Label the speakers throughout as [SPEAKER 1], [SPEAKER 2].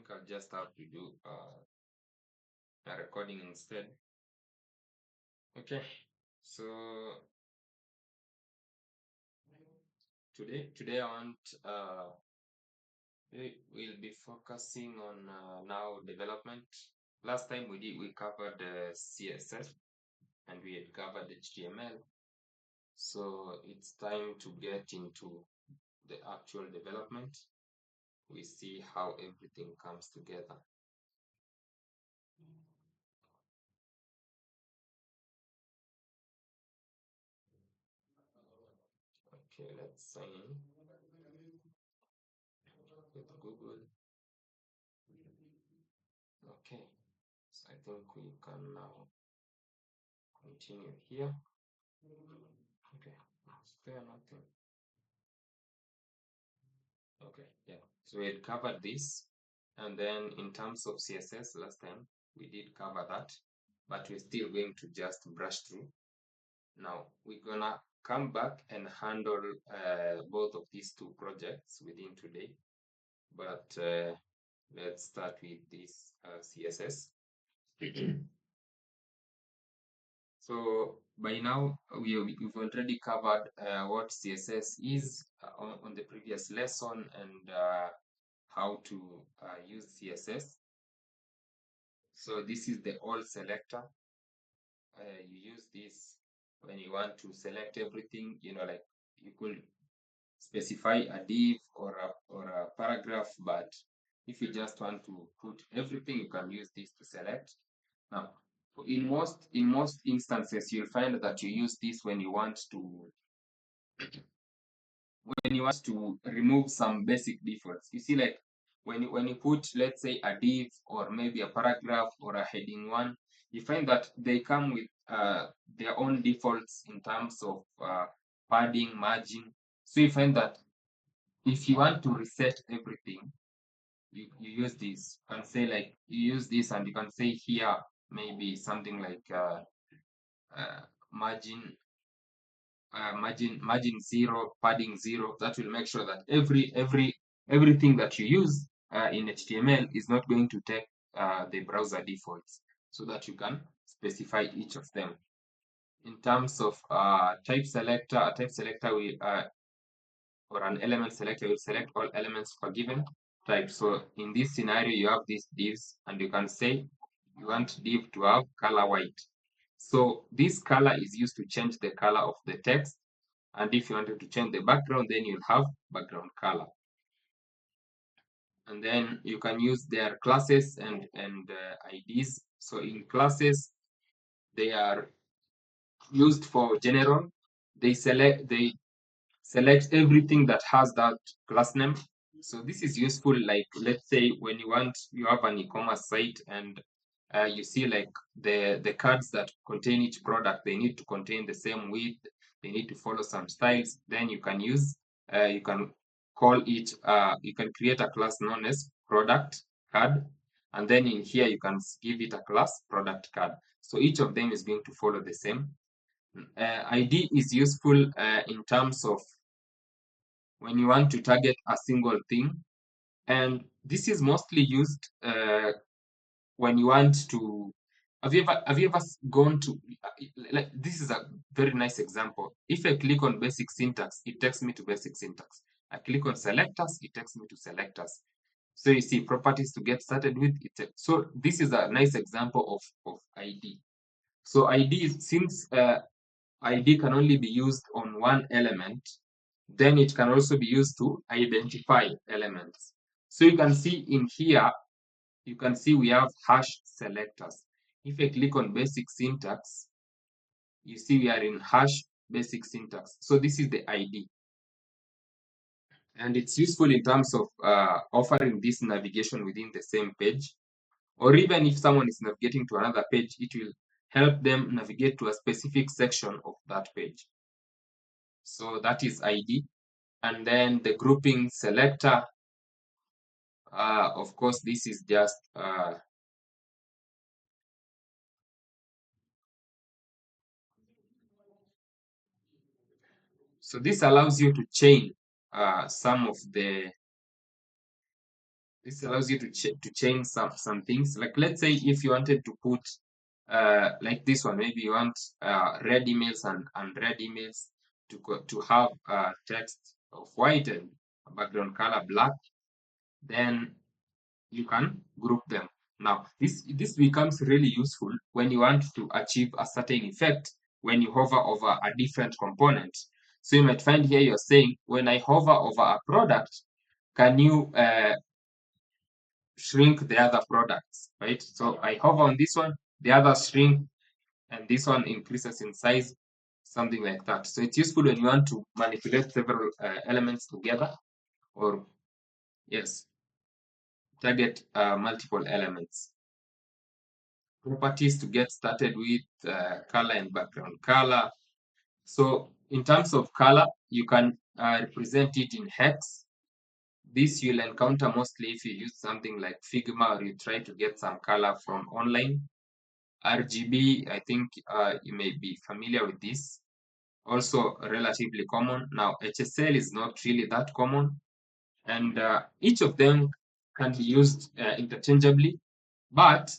[SPEAKER 1] think I'll just have to do a recording instead. Okay, so today I want we'll be focusing on now development. Last time we covered CSS and we had covered HTML. So it's time to get into the actual development. We see how everything comes together. Okay, let's sign in with Google. Okay, so I think we can now continue here. Okay, is there nothing? Okay, yeah. So we had covered this, and then in terms of CSS last time we did cover that, but we're still going to just brush through. Now we're gonna come back and handle both of these two projects within today, but let's start with this CSS. So by now we've already covered what CSS is on the previous lesson and how to use CSS. So this is the all selector. You use this when you want to select everything, like you could specify a div or a paragraph, but if you just want to put everything, you can use this to select. Now, in most instances, you'll find that you use this when you want to remove some basic defaults. You see, like when you put, let's say, a div or maybe a paragraph or a heading one, you find that they come with their own defaults in terms of padding, margin. So you find that if you want to reset everything, you use this. You can say, like, you use this and you can say here maybe something like margin 0, padding 0. That will make sure that everything that you use in HTML is not going to take the browser defaults, so that you can specify each of them. In terms of type selector, a type selector or an element selector will select all elements for given type. So in this scenario, you have these divs, and you can say you want div to have color white. So this color is used to change the color of the text. And if you wanted to change the background, then you'll have background color. And then you can use their classes and IDs. So in classes, they are used for general. They select everything that has that class name. So this is useful, like, let's say when you have an e-commerce site and you see like the cards that contain each product, they need to contain the same width, they need to follow some styles. Then you can use you can call each you can create a class known as product card, and then in here you can give it a class product card. So each of them is going to follow the same. ID is useful in terms of when you want to target a single thing, and this is mostly used when you want to. Have you ever gone to like, this is a very nice example. If I click on basic syntax, it takes me to basic syntax. I click on selectors, it takes me to selectors. So you see properties to get started with it. So this is a nice example of ID. So ID, since ID can only be used on one element, then it can also be used to identify elements. So you can see in here, you can see we have hash selectors. If I click on basic syntax, you see we are in hash basic syntax. So this is the ID. And it's useful in terms of offering this navigation within the same page. Or even if someone is navigating to another page, it will help them navigate to a specific section of that page. So that is ID. And then the grouping selector, of course, this is just so this allows you to chain some of the this allows you to change some things. Like let's say if you wanted to put like this one, maybe you want red emails and unread emails to have text of white and background color black, then you can group them. Now, this becomes really useful when you want to achieve a certain effect when you hover over a different component. So you might find here you're saying, when I hover over a product, can you shrink the other products, right? So I hover on this one, the others shrink, and this one increases in size, something like that. So it's useful when you want to manipulate several elements together, or yes, target multiple elements. Properties to get started with, color and background color. So in terms of color, you can represent it in hex. This you'll encounter mostly if you use something like Figma or you try to get some color from online. RGB, I think you may be familiar with this. Also relatively common. Now HSL is not really that common, and each of them can be used interchangeably, but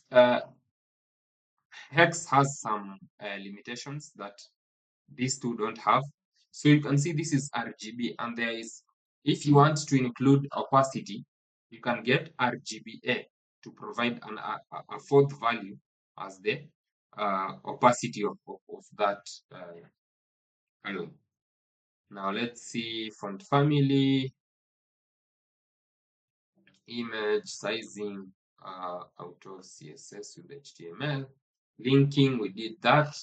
[SPEAKER 1] hex has some limitations that these two don't have. So you can see this is RGB, and there is, if you want to include opacity, you can get RGBA to provide a fourth value as the opacity of that column. Now let's see font family, image sizing, auto CSS with HTML, linking, we did that.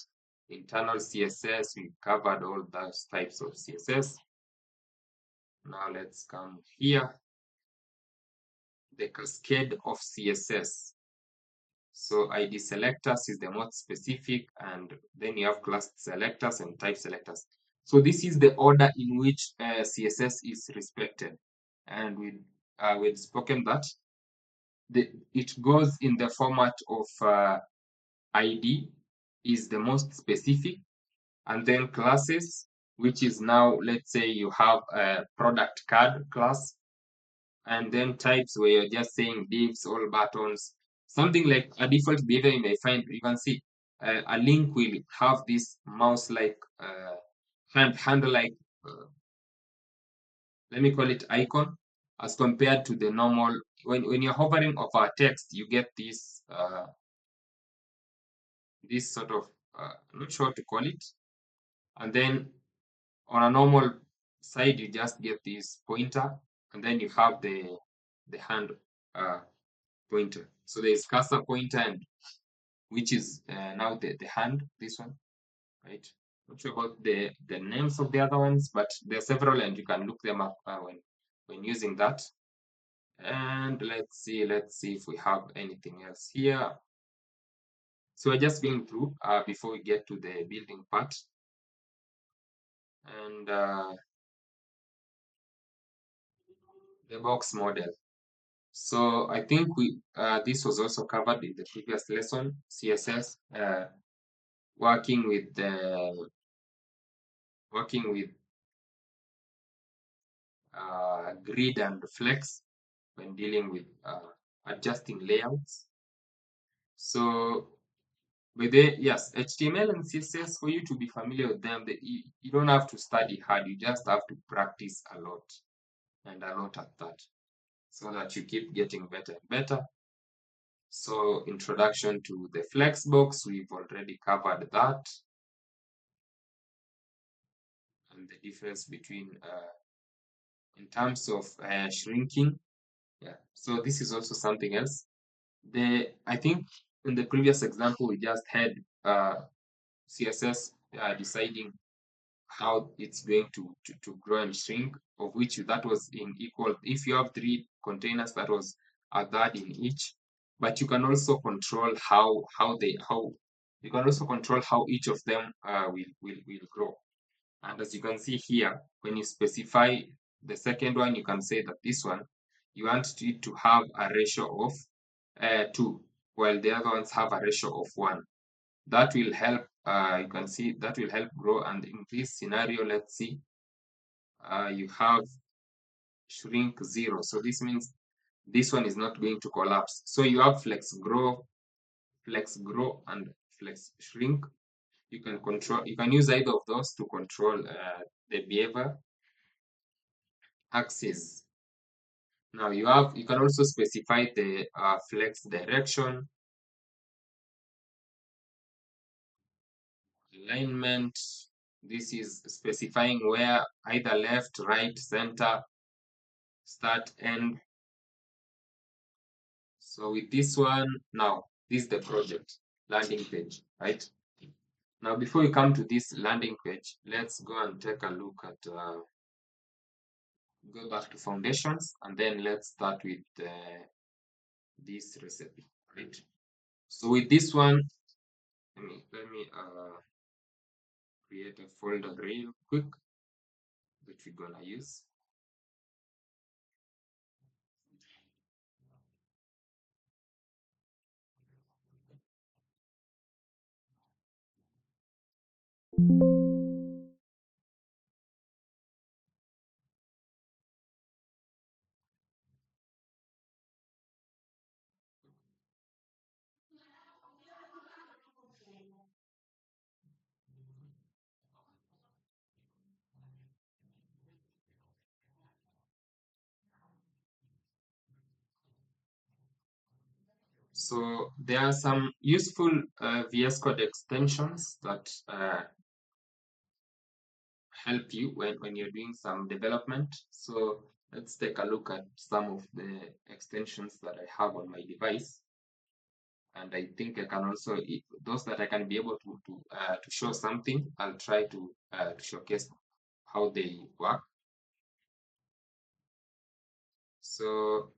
[SPEAKER 1] Internal CSS, we covered all those types of CSS. Now let's come here, the cascade of CSS. So ID selectors is the most specific, and then you have class selectors and type selectors. So this is the order in which CSS is respected, and we've spoken that it goes in the format of ID is the most specific, and then classes, which is now, let's say you have a product card class, and then types where you're just saying divs, all buttons, something like a default behavior you may find. You can see a link will have this mouse-like handle-like, let me call it icon, as compared to the normal. When you're hovering over text, you get this this sort of I'm not sure what to call it, and then on a normal side you just get this pointer, and then you have the hand pointer. So there is cursor pointer, and which is now the hand, this one, right? Not sure about the names of the other ones, but there are several, and you can look them up when using that. And let's see if we have anything else here. So we're just going through before we get to the building part. And the box model. So I think this was also covered in the previous lesson, CSS, working with grid and flex when dealing with adjusting layouts. So yes, HTML and CSS, for you to be familiar with them, you don't have to study hard, you just have to practice a lot, and a lot at that, so that you keep getting better and better. So introduction to the flexbox, we've already covered that, and the difference between in terms of shrinking. Yeah, so this is also something else. I think in the previous example we just had CSS deciding how it's going to grow and shrink, of which that was in equal. If you have 3 containers, that was a third in each. But you can also control how you can also control how each of them will grow. And as you can see here, when you specify the second one, you can say that this one you want it to have a ratio of 2, while the other ones have a ratio of 1. That will help. You can see that will help grow. And in this scenario, let's see, you have shrink 0. So this means this one is not going to collapse. So you have flex grow, and flex shrink. You can use either of those to control the behavior axis. Now you can also specify the flex direction, alignment. This is specifying where either left, right, center, start, end. So with this one, now this is the project landing page, right? Now before we come to this landing page, let's go and take a look at go back to foundations, and then let's start with this recipe, right? So with this one, let me create a folder real quick that we're gonna use. So there are some useful VS Code extensions that help you when you're doing some development. So let's take a look at some of the extensions that I have on my device. And I think I can also, those that I can be able to show something, I'll try to showcase how they work. So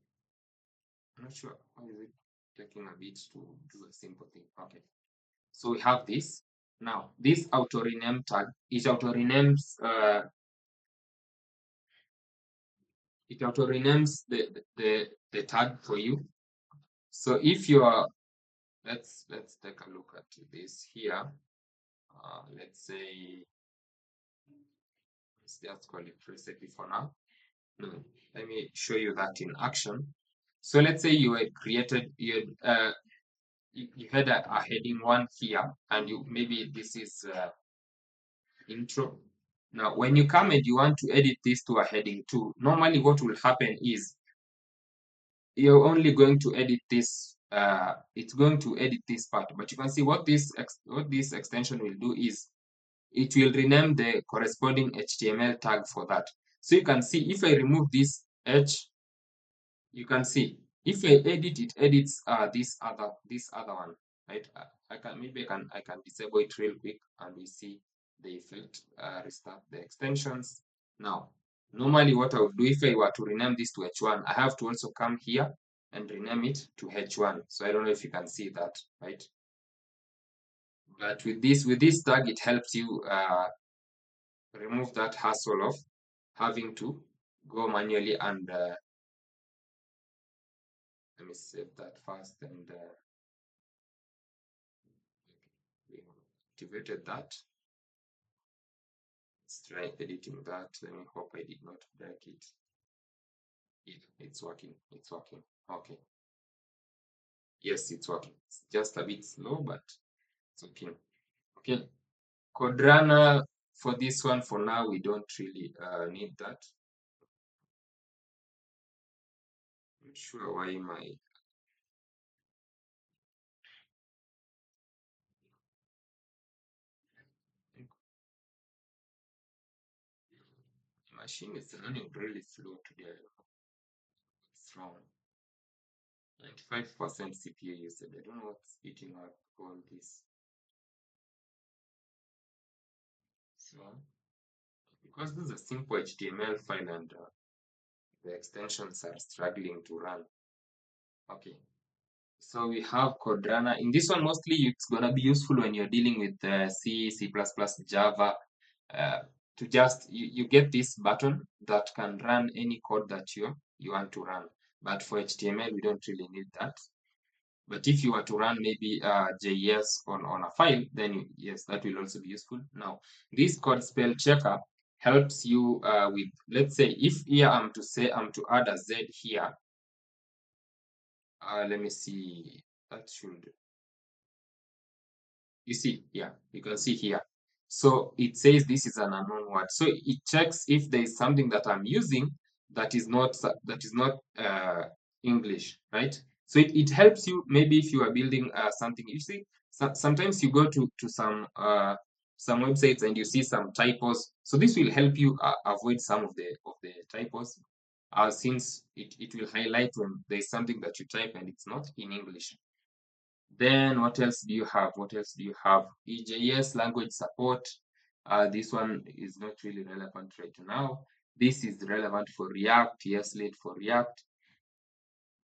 [SPEAKER 1] I'm not sure how is it taking a bit to do a simple thing. Okay. So we have this. Now, this auto rename tag, it auto renames the tag for you. So if you are, let's take a look at this here. Let's say let's just call it recipe for now. No, let me show you that in action. So let's say you had created you had a heading one here, and you maybe this is intro. Now, when you come and you want to edit this to a heading two, normally what will happen is you're only going to edit this. It's going to edit this part, but you can see what this extension will do is it will rename the corresponding HTML tag for that. So you can see if I remove this H, you can see if I edit it edits this other one, right? I can disable it real quick and we see the effect. Restart the extensions. Now normally what I would do if I were to rename this to H1, I have to also come here and rename it to H1. So I don't know if you can see that, right? But with this tag, it helps you remove that hassle of having to go manually and let me save that first, and we activated that. Let's try editing that. Let me hope I did not break it. Yeah, it's working. It's working. Okay. Yes, it's working. It's just a bit slow, but it's okay. Okay. Code runner for this one, for now, we don't really need that. I'm not sure why my machine is running really slow today. It's wrong. 95% CPU usage. I don't know what's eating up all this. So, because this is a simple HTML file and the extensions are struggling to run. Okay. So we have code runner. In this one, mostly it's gonna be useful when you're dealing with C, C++, Java. To just you get this button that can run any code that you want to run. But for HTML, we don't really need that. But if you were to run maybe JS on a file, then yes, that will also be useful. Now, this code spell checker helps you with, let's say, if here I'm to add a Z here, let me see. That should, you see, yeah, you can see here. So it says this is an unknown word. So it checks if there is something that I'm using that is not English, right? So it helps you maybe if you are building something. You see, sometimes you go to some websites and you see some typos. So this will help you avoid some of the typos, since it will highlight when there is something that you type and it's not in English. Then what else do you have? What else do you have? EJS language support. This one is not really relevant right now. This is relevant for React, ESLint for React.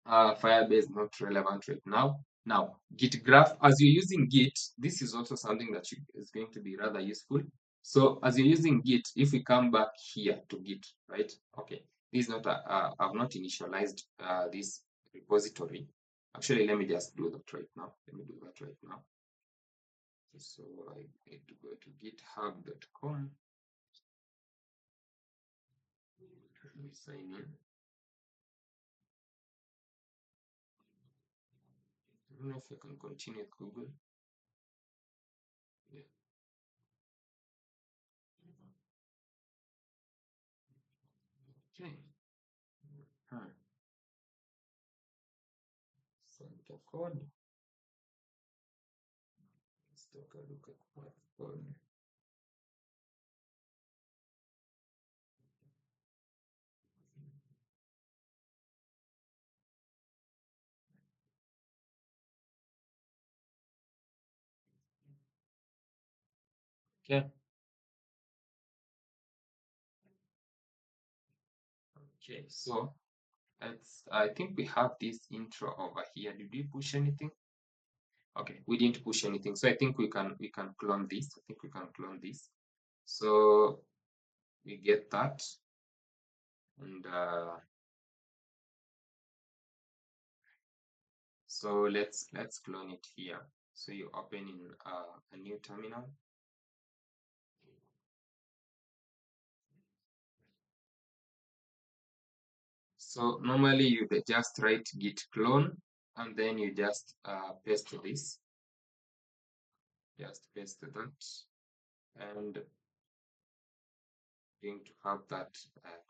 [SPEAKER 1] Firebase not relevant right now. Now, Git graph, as you're using Git, this is also something that is going to be rather useful. So as you're using Git, if we come back here to Git, right? Okay, this is not I've not initialized this repository. Actually, let me just do that right now. Let me do that right now. So I need to go to github.com. Let me sign in. I don't know if I can continue with Google. Yeah. Okay. Center code. Let's take a look at what code. Okay. Okay. So I think we have this intro over here. Did we push anything? Okay, we didn't push anything. So I think we can clone this. I think we can clone this. So we get that, and so let's clone it here. So you open in a new terminal. So normally you just write git clone and then you just paste this. Just paste that, and going to have that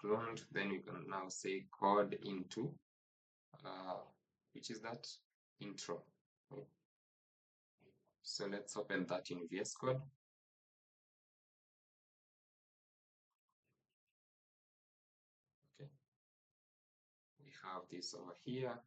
[SPEAKER 1] cloned. Then you can now say code into, which is that intro. So let's open that in VS Code. Okay, we have this over here.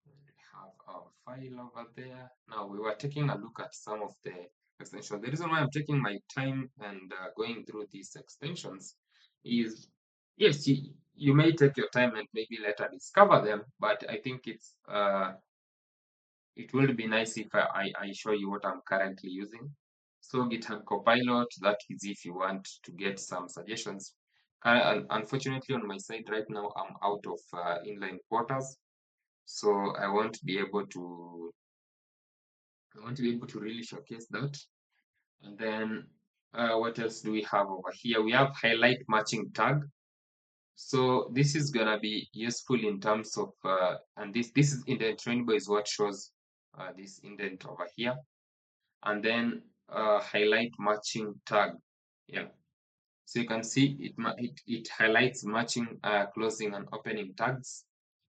[SPEAKER 1] We have our file over there. Now we were taking a look at some of the extensions. The reason why I'm taking my time and going through these extensions is, yes, you may take your time and maybe later discover them, but I think it will be nice if I show you what I'm currently using. So GitHub Copilot, that is if you want to get some suggestions. Unfortunately, on my side right now, I'm out of inline quotas, so I want to be able to really showcase that. And then what else do we have over here? We have highlight matching tag. So this is gonna be useful in terms of and this is indent rainbow is what shows this indent over here. And then highlight matching tag. Yeah. So you can see it highlights matching closing and opening tags.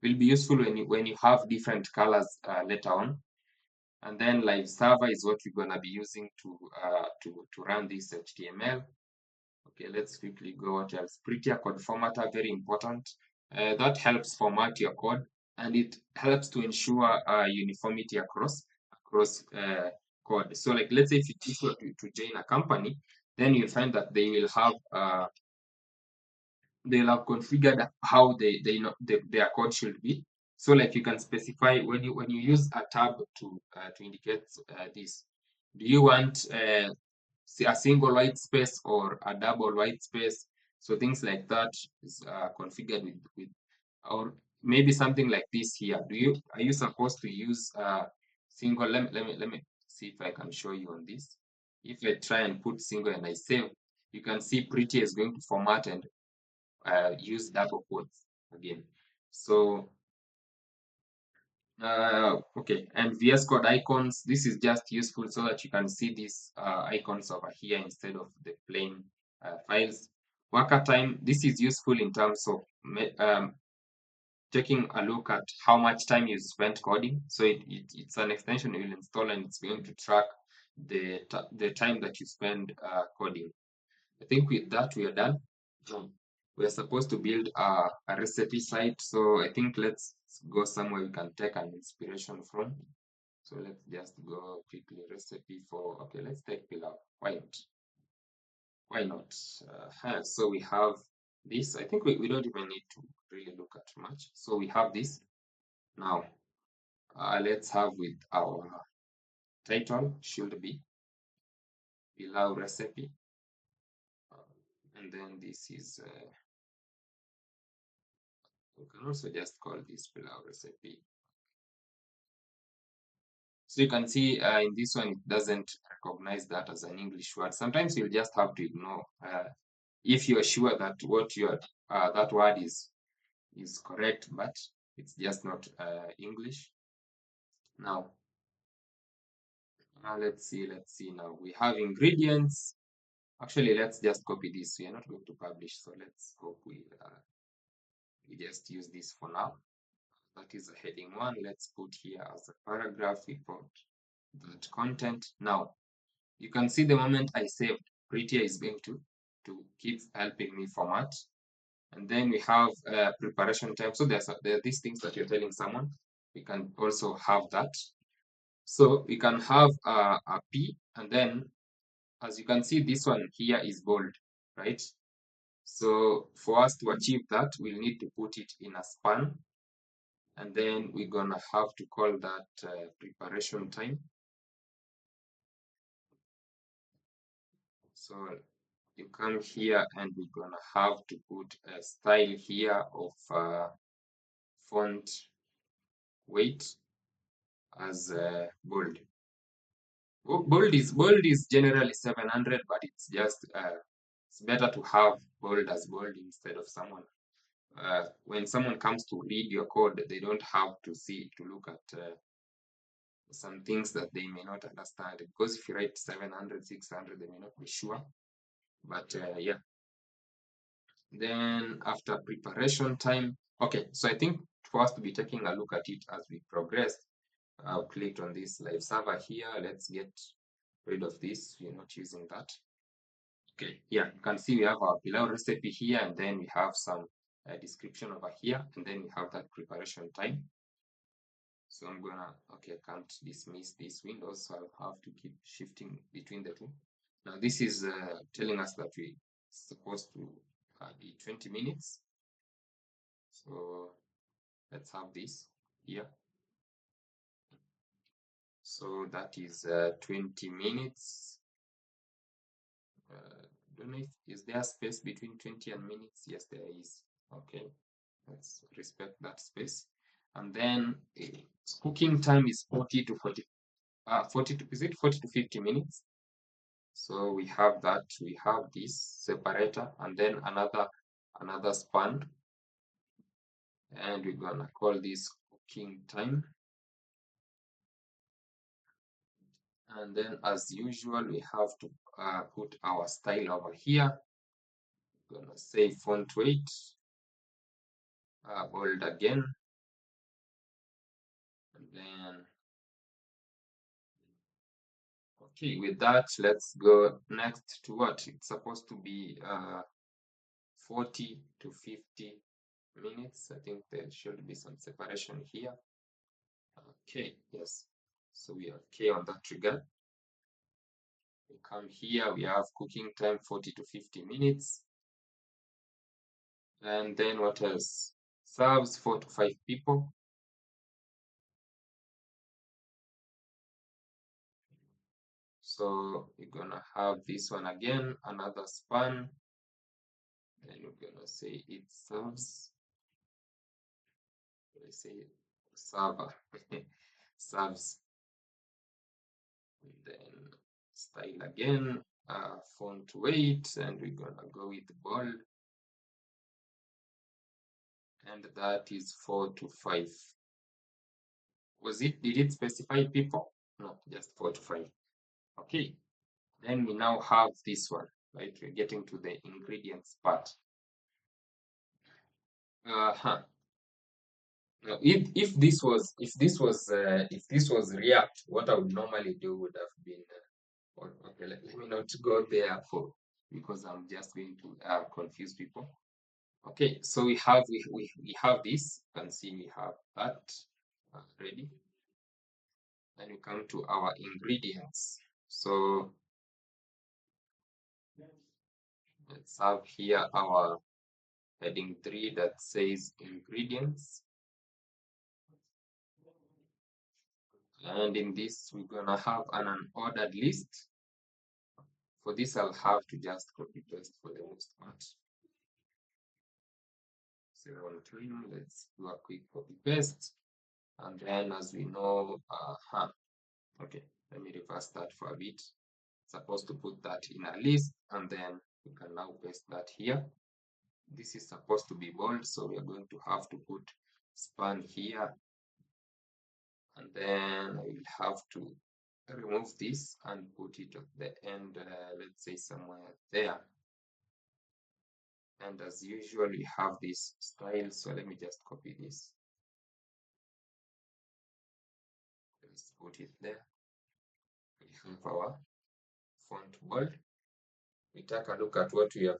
[SPEAKER 1] Will be useful when you have different colors later on. And then live server is what we're gonna be using to run this HTML. Okay, let's quickly go what else. Prettier code formatter, very important. That helps format your code, and it helps to ensure uniformity across code. So like let's say if you were to join a company, then you'll find that they'll have configured how they know their code should be. So like you can specify when you use a tab to indicate this. Do you want a single white space or a double white space? So things like that is configured with or maybe something like this here. Are you supposed to use single? Let me see if I can show you on this. If I try and put single and I save, you can see Pretty is going to format and use double quotes again. So okay, and VS Code icons, this is just useful so that you can see these icons over here instead of the plain files. Worker time, this is useful in terms of taking a look at how much time you spent coding. So it's an extension you will install and it's going to track the time that you spend coding. I think with that we are done. We're supposed to build a recipe site, so I think let's go somewhere we can take an inspiration from. So let's just go quickly recipe for, okay, let's take pilau. Why not? Why not? So we have this. I think we don't even need to really look at much. So we have this. Now, let's have with our title should be pilau recipe. And then this is, we can also just call this pilau recipe. So you can see in this one, it doesn't recognize that as an English word. Sometimes you'll just have to ignore if you're sure that what you're that word is correct, but it's just not English. Now, let's see now. We have ingredients. Actually, let's just copy this. We are not going to publish, so let's hope we just use this for now. That is a heading 1. Let's put here as a paragraph, we put that content. Now, you can see the moment I saved, Prettier is going to keep helping me format. And then we have preparation time. So there are these things that you're telling someone. We can also have that. So we can have a P, and then as you can see, this one here is bold, right? So for us to achieve that, we'll need to put it in a span. And then we're gonna have to call that preparation time. So you come here and we're gonna have to put a style here of font weight as bold. Bold is generally 700, but it's just it's better to have bold as bold instead of someone. When someone comes to read your code, they don't have to look at some things that they may not understand. Because if you write 700, 600, they may not be sure. But yeah. Then after preparation time, okay, so I think for us to be taking a look at it as we progress, I've clicked on this live server here. Let's get rid of this. We're not using that. Okay, yeah, you can see we have our pilau recipe here, and then we have some description over here, and then we have that preparation time. So I'm gonna, okay, I can't dismiss these windows, so I'll have to keep shifting between the two. Now this is telling us that we're supposed to be 20 minutes. So let's have this here. So that is 20 minutes. Don't know if is there space between 20 and minutes? Yes, there is. Okay, let's respect that space. And then cooking time is 40 to 40. 40 to, is it 40 to 50 minutes? So we have that. We have this separator, and then another span, and we're gonna call this cooking time. And then as usual, we have to put our style over here. We're gonna say font weight, bold again, and then okay, with that, let's go next to what it's supposed to be 40 to 50 minutes. I think there should be some separation here. Okay, yes. So we are okay on that regard. We come here, we have cooking time 40 to 50 minutes. And then what else? Serves 4 to 5 people. So we're gonna have this one again, another span. And we're gonna say it serves. I say server serves then style again, font weight, and we're gonna go with bold, and that is 4 to 5. Did it specify people? No, just 4 to 5. Okay, then we now have this one, right? We're getting to the ingredients part. Now, if this was React, what I would normally do would have been okay. Let me not go there because I'm just going to confuse people. Okay, so we have this. You can see we have that ready. Then we come to our ingredients. So let's have here our heading 3 that says ingredients. And in this, we're gonna have an unordered list. For this, I'll have to just copy paste for the most part. So let's do a quick copy paste. And then as we know, okay, let me reverse that for a bit. Supposed to put that in a list, and then we can now paste that here. This is supposed to be bold, so we are going to have to put span here, and then I will have to remove this and put it at the end, let's say somewhere there. And as usual, we have this style, so let me just copy this. Let's put it there. We have our font bold. We take a look at what we have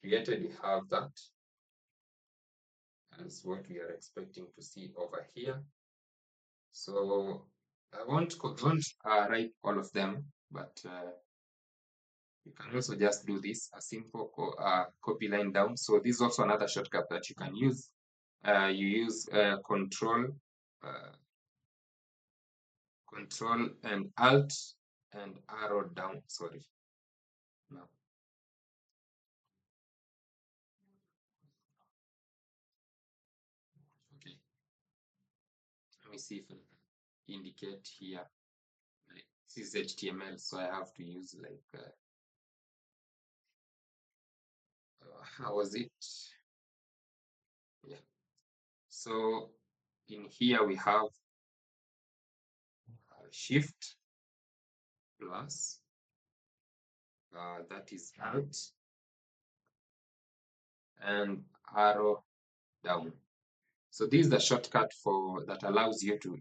[SPEAKER 1] created. We have that as what we are expecting to see over here. So I won't write all of them, but you can also just do this, a simple copy line down. So this is also another shortcut that you can use. You use Control and Alt and arrow down. Sorry. No. Okay. Let me see if I can indicate here. This is HTML, so I have to use like how was it? Yeah. So in here we have Shift plus that is Alt and arrow down. So this is the shortcut for that allows you to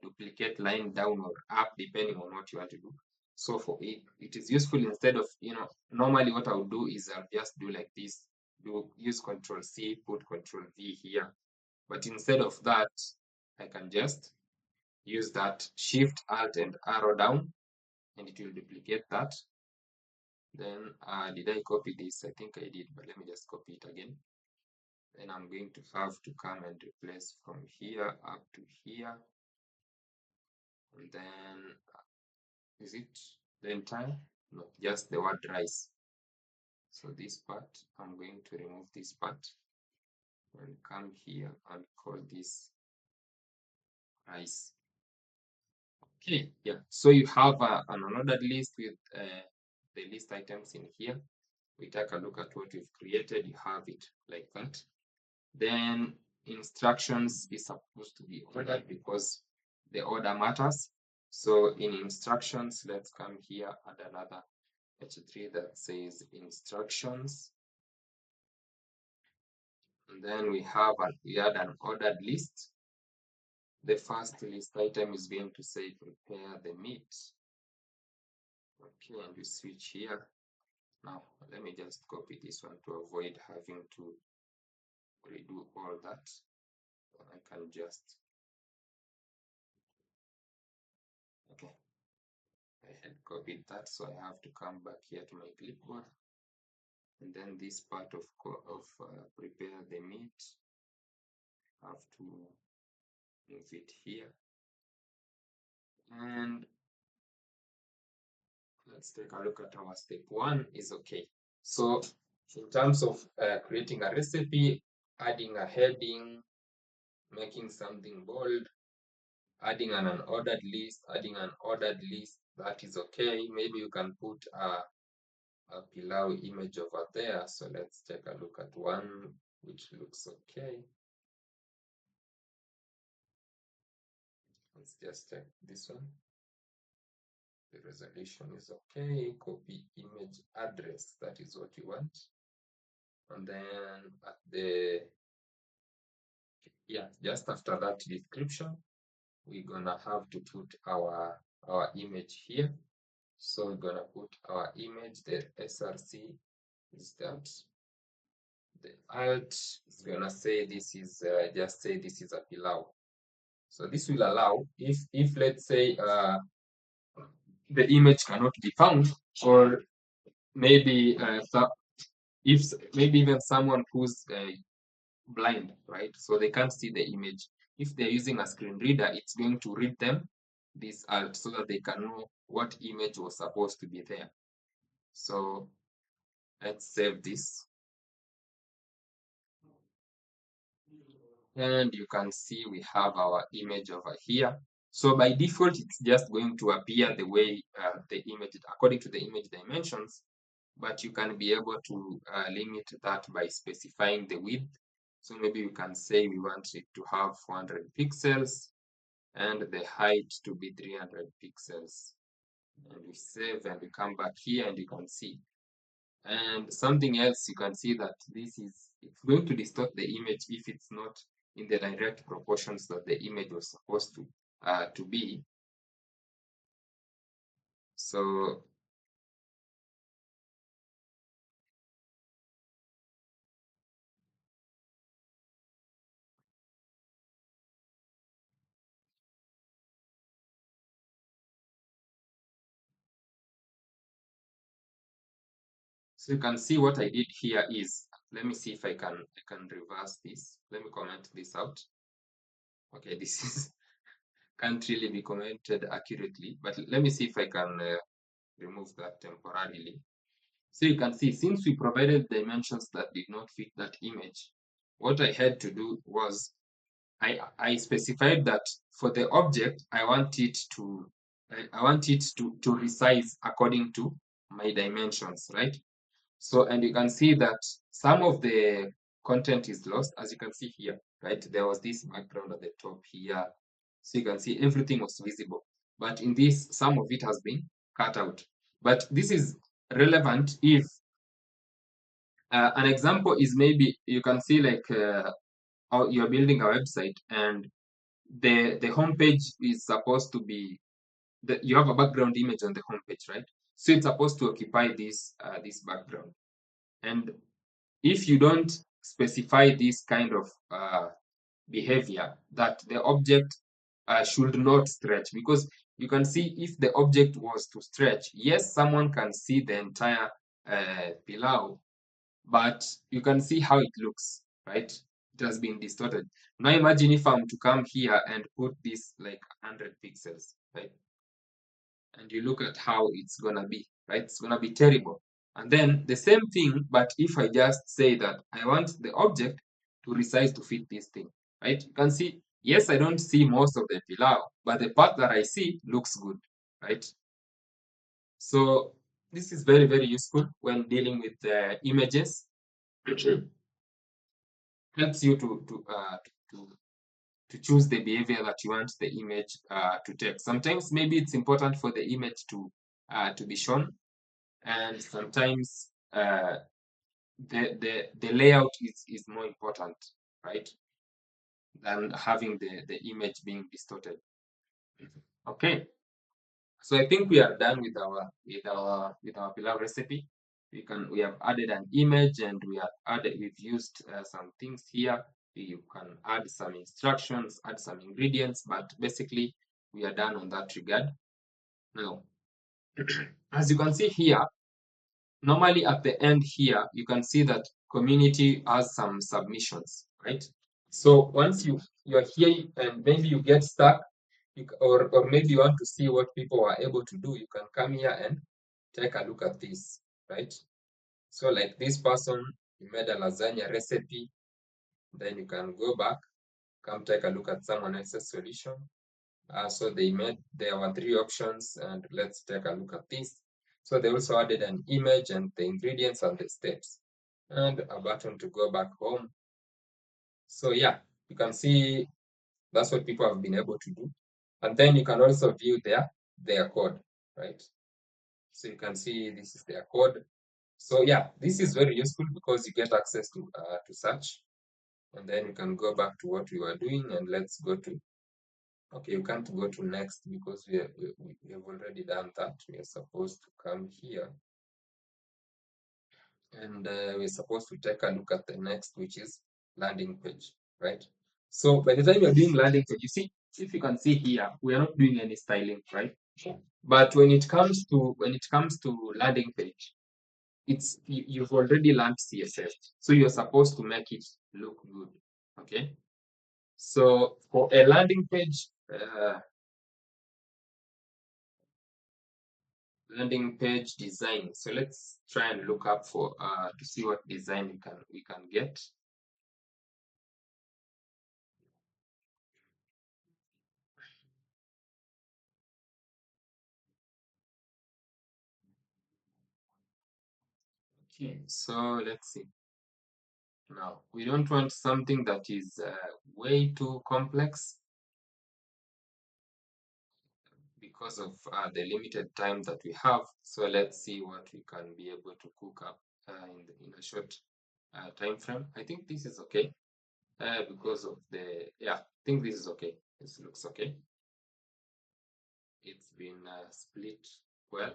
[SPEAKER 1] duplicate line down or up depending on what you want to do. So for it is useful instead of, normally what I would do is I'll just do like this, use Control C, put Control V here. But instead of that, I can just use that Shift, Alt, and arrow down, and it will duplicate that. Then did I copy this? I think I did, but let me just copy it again. Then I'm going to have to come and replace from here up to here. And then, is it the entire? No, just the word rice. So this part, I'm going to remove this part and come here and call this rice. Okay, yeah. So you have an unordered list with the list items in here. We take a look at what we've created. You have it like that. Then instructions is supposed to be ordered because the order matters. So in instructions, let's come here, add another H3 that says instructions. And then we add an ordered list. The first list item is going to say prepare the meat. Okay, and we switch here. Now, let me just copy this one to avoid having to redo all that. I can just, okay, I had copied that, so I have to come back here to my clipboard. And then this part of prepare the meat, I have to move it here. And let's take a look at our step 1 is okay. So in terms of creating a recipe, adding a heading, making something bold, adding an unordered list, adding an ordered list, that is okay. Maybe you can put a pilau image over there. So let's take a look at one which looks okay. Let's just take this one. The resolution is okay. Copy image address, that is what you want. And then at the, yeah, just after that description, we're gonna have to put our image here. So we're gonna put our image. The src is that. The alt is gonna say this is just say this is a pilau. So this will allow, if let's say the image cannot be found, or maybe if maybe even someone who's blind, right? So they can't see the image. If they're using a screen reader, it's going to read them this alt so that they can know what image was supposed to be there. So let's save this. And you can see we have our image over here. So by default, it's just going to appear the way the image, according to the image dimensions, but you can be able to limit that by specifying the width. So maybe you can say we want it to have 400 pixels and the height to be 300 pixels. And we save and we come back here and you can see. And something else, you can see that it's going to distort the image if it's not in the direct proportions that the image was supposed to be. So you can see what I did here is, let me see if I can reverse this. Let me comment this out. Okay, this is can't really be commented accurately, but let me see if I can remove that temporarily. So you can see, since we provided dimensions that did not fit that image, what I had to do was I specified that for the object, I want it to resize according to my dimensions, right? So, and you can see that some of the content is lost, as you can see here, right? There was this background at the top here. So you can see everything was visible. But in this, some of it has been cut out. But this is relevant if an example is, maybe you can see like how you're building a website and the homepage is supposed to be, you have a background image on the homepage, right? So it's supposed to occupy this background. And if you don't specify this kind of behavior, that the object should not stretch, because you can see if the object was to stretch, yes, someone can see the entire pilau, but you can see how it looks, right? It has been distorted. Now imagine if I'm to come here and put this like 100 pixels, right? And you look at how it's gonna be, right? It's gonna be terrible. And then the same thing, but if I just say that I want the object to resize to fit this thing, right? You can see, yes, I don't see most of the pilau, but the part that I see looks good, right? So this is very, very useful when dealing with images. Helps you to choose the behavior that you want the image to take. Sometimes maybe it's important for the image to be shown, and sometimes the layout is more important, right, than having the image being distorted. Okay, so I think we are done with our pilau recipe. We have added an image, and we've used some things here. You can add some instructions, add some ingredients, but basically we are done on that regard. Now, as you can see here, normally at the end here, you can see that community has some submissions, right? So once you're here and maybe you get stuck, or maybe you want to see what people are able to do, you can come here and take a look at this, right? So like this person, he made a lasagna recipe, then you can go back, come take a look at someone else's solution. So there were three options, and let's take a look at this. So they also added an image and the ingredients and the steps, and a button to go back home. So yeah, you can see that's what people have been able to do. And then you can also view their code, right? So you can see this is their code. So yeah, this is very useful because you get access to search, and then you can go back to what we were doing, and let's go to. Okay, you can't go to next because we have already done that. We are supposed to come here, and we're supposed to take a look at the next, which is landing page, right? So by the time you're doing landing page, you see, if you can see here, we are not doing any styling, right? But when it comes to landing page, you've already learned CSS, so you're supposed to make it look good. Okay, so for a landing page, design. So let's try and look up for to see what design we can get. Okay, so let's see. Now we don't want something that is way too complex because of the limited time that we have. So let's see what we can be able to cook up in a short time frame. I think this is okay because of I think this is okay. This looks okay. It's been split well.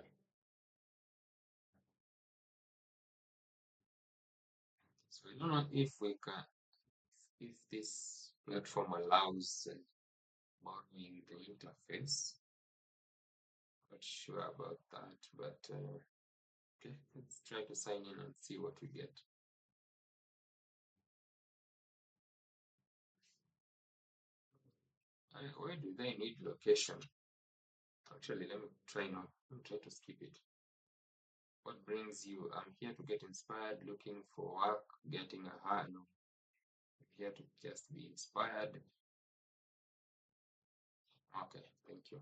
[SPEAKER 1] So I don't know if this platform allows borrowing the interface. Not sure about that, but okay, let's try to sign in and see what we get. Why do they need location? Actually, let me try not. Let me try to skip it. What brings you? I'm here to get inspired, looking for work, getting a high. No, I'm here to just be inspired. Okay, thank you.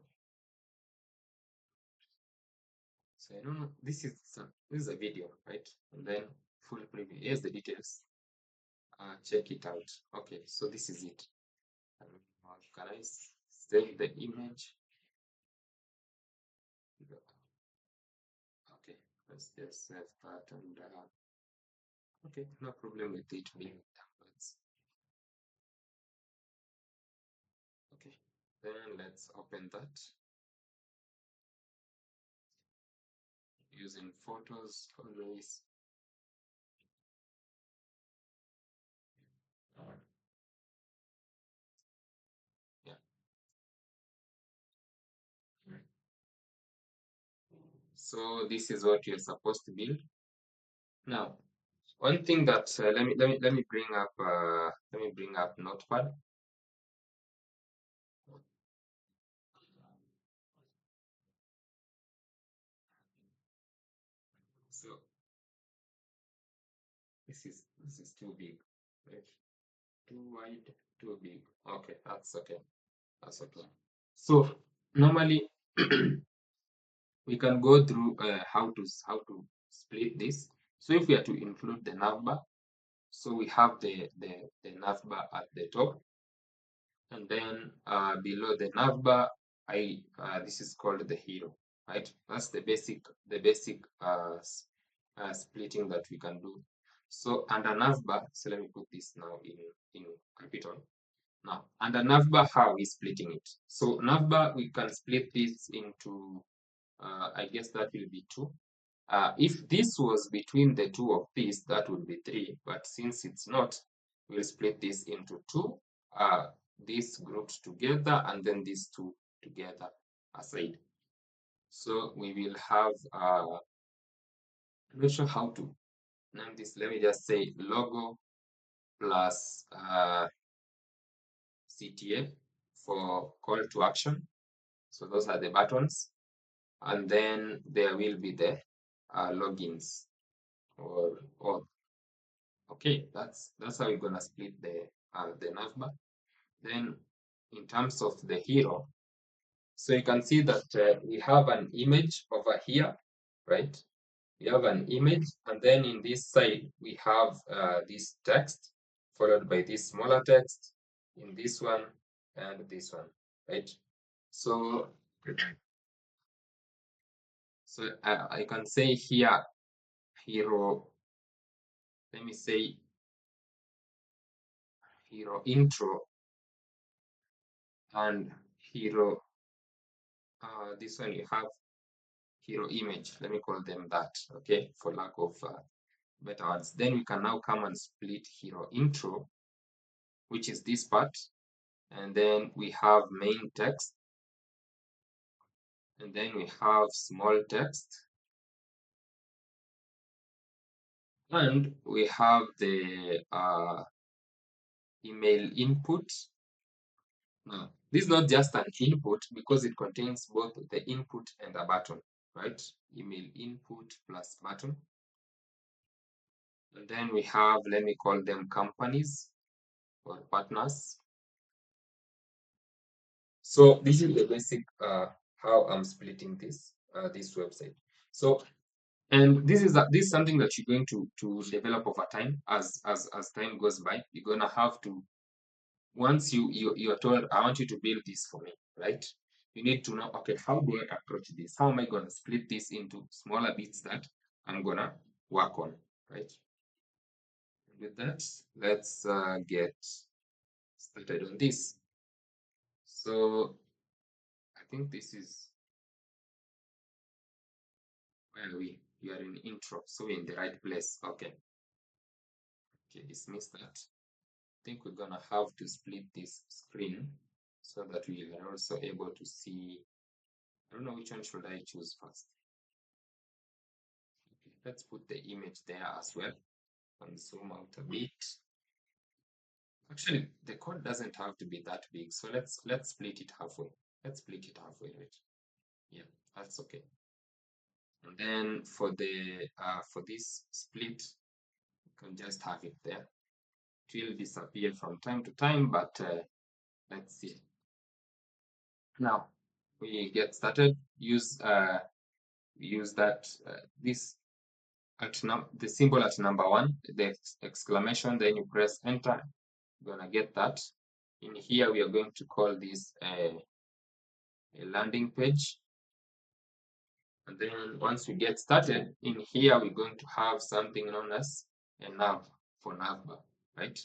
[SPEAKER 1] So I don't know. This is a video, right? And then full preview. Here's the details. Check it out. Okay, so this is it. Can I save the image? Okay, let's just save that and okay, no problem with it being downloads. Okay, then let's open that using photos always. Yeah. So this is what you're supposed to build. Now, one thing that let me bring up Notepad. So this is too big, right? Too wide, too big. Okay, that's okay. That's okay. So normally we can go through how to split this. So if we are to include the navbar, so we have the navbar at the top, and then below the navbar, this is called the hero, right? That's the basic splitting that we can do. So under navbar, so let me put this now in capital. Now under navbar, how are we splitting it? So navbar, we can split this into I guess that will be two. If this was between the two of these, that would be three. But since it's not, we'll split this into two. These grouped together and then these two together aside. So we will have, I'm not sure how to name this. Let me just say logo plus CTA for call to action. So those are the buttons. And then there will be the logins or okay, that's how we're gonna split the navbar. Then in terms of the hero, So you can see that we have an image over here, right? We have an image, and then in this side we have this text followed by this smaller text in this one and this one, right? So I can say here hero, let me say hero intro and hero, this one you have hero image, let me call them that, okay, for lack of better words. Then we can now come and split hero intro, which is this part, and then we have main text, and then we have small text, and we have the email input. Now, this is not just an input because it contains both the input and a button, right? Email input plus button. And then we have, let me call them companies or partners. So this is the basic how I'm splitting this website. So, and this is something that you're going to develop over time as time goes by. You're gonna have to, once you're told, I want you to build this for me, right? You need to know, okay, how do I approach this? How am I gonna split this into smaller bits that I'm gonna work on, right? With that, let's get started on this. So I think this is where we are in intro, so we're in the right place. Okay, dismiss that. I think we're gonna have to split this screen so that we are also able to see. I don't know which one should I choose first. Okay, let's put the image there as well and zoom out a bit. Actually, the code doesn't have to be that big, so let's split it halfway. Let's split it halfway, right? Yeah, that's okay. And then for this split, you can just have it there. It will disappear from time to time, but let's see. Now we get started. Use that this at the symbol at number 1, the exclamation. Then you press enter. You're gonna get that. In here, we are going to call this a landing page. And then once we get started, in here, we're going to have something known as a nav for navbar, right?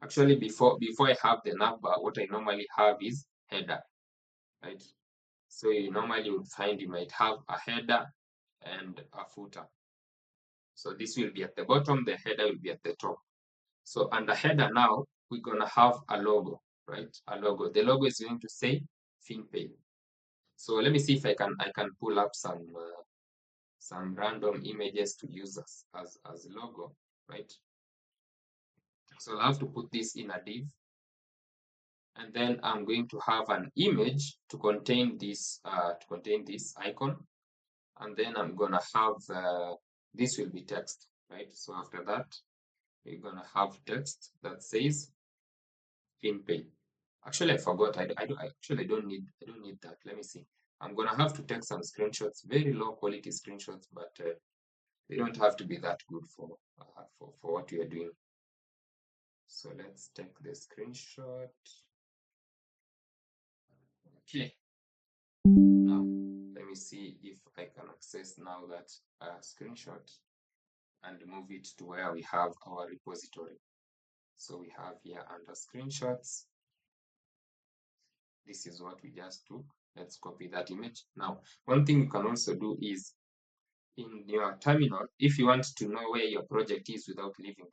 [SPEAKER 1] Actually, before I have the navbar, what I normally have is header, right? So you normally would find you might have a header and a footer. So this will be at the bottom, the header will be at the top. So under header now, we're gonna have a logo, right? A logo. The logo is going to say FinPay. So let me see if I can pull up some random images to use as logo, right? So I'll have to put this in a div, and then I'm going to have an image to contain this icon, and then I'm gonna have this will be text, right? So after that, we're gonna have text that says FinPay. Actually, I forgot. I actually don't need that. Let me see. I'm gonna have to take some screenshots, very low quality screenshots, but they don't have to be that good for what we are doing. So let's take the screenshot. Okay. Now let me see if I can access now that screenshot and move it to where we have our repository. So we have here under screenshots. This is what we just took. Let's copy that image. Now, one thing you can also do is in your terminal, if you want to know where your project is without leaving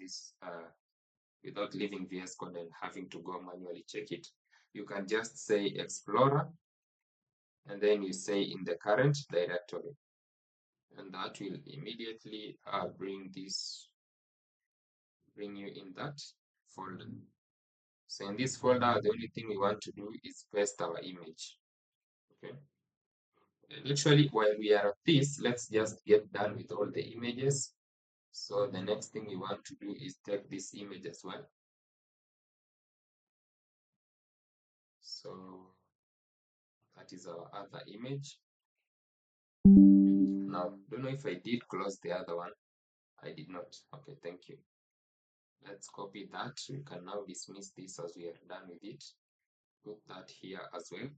[SPEAKER 1] VS Code and having to go manually check it, you can just say Explorer, and then you say in the current directory, and that will immediately bring you in that folder. So in this folder, the only thing we want to do is paste our image. Okay. And actually, while we are at this, let's just get done with all the images. So the next thing we want to do is take this image as well. So that that is our other image. Now, don't know if I did close the other one. I did not. Okay, thank you. Let's copy that. We can now dismiss this as we are done with it. Put that here as well.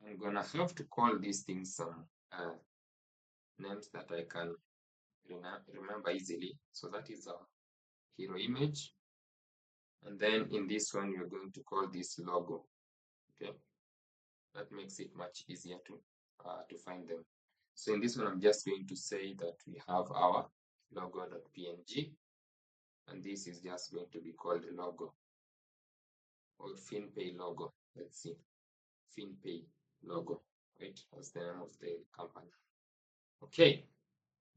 [SPEAKER 1] I'm gonna have to call these things some names that I can remember easily. So that is our hero image. And then in this one, we're going to call this logo. Okay, that makes it much easier to find them. So in this one, I'm just going to say that we have our logo.png, and this is just going to be called logo or FinPay logo. Let's see, FinPay logo, right? That's the name of the company. Okay,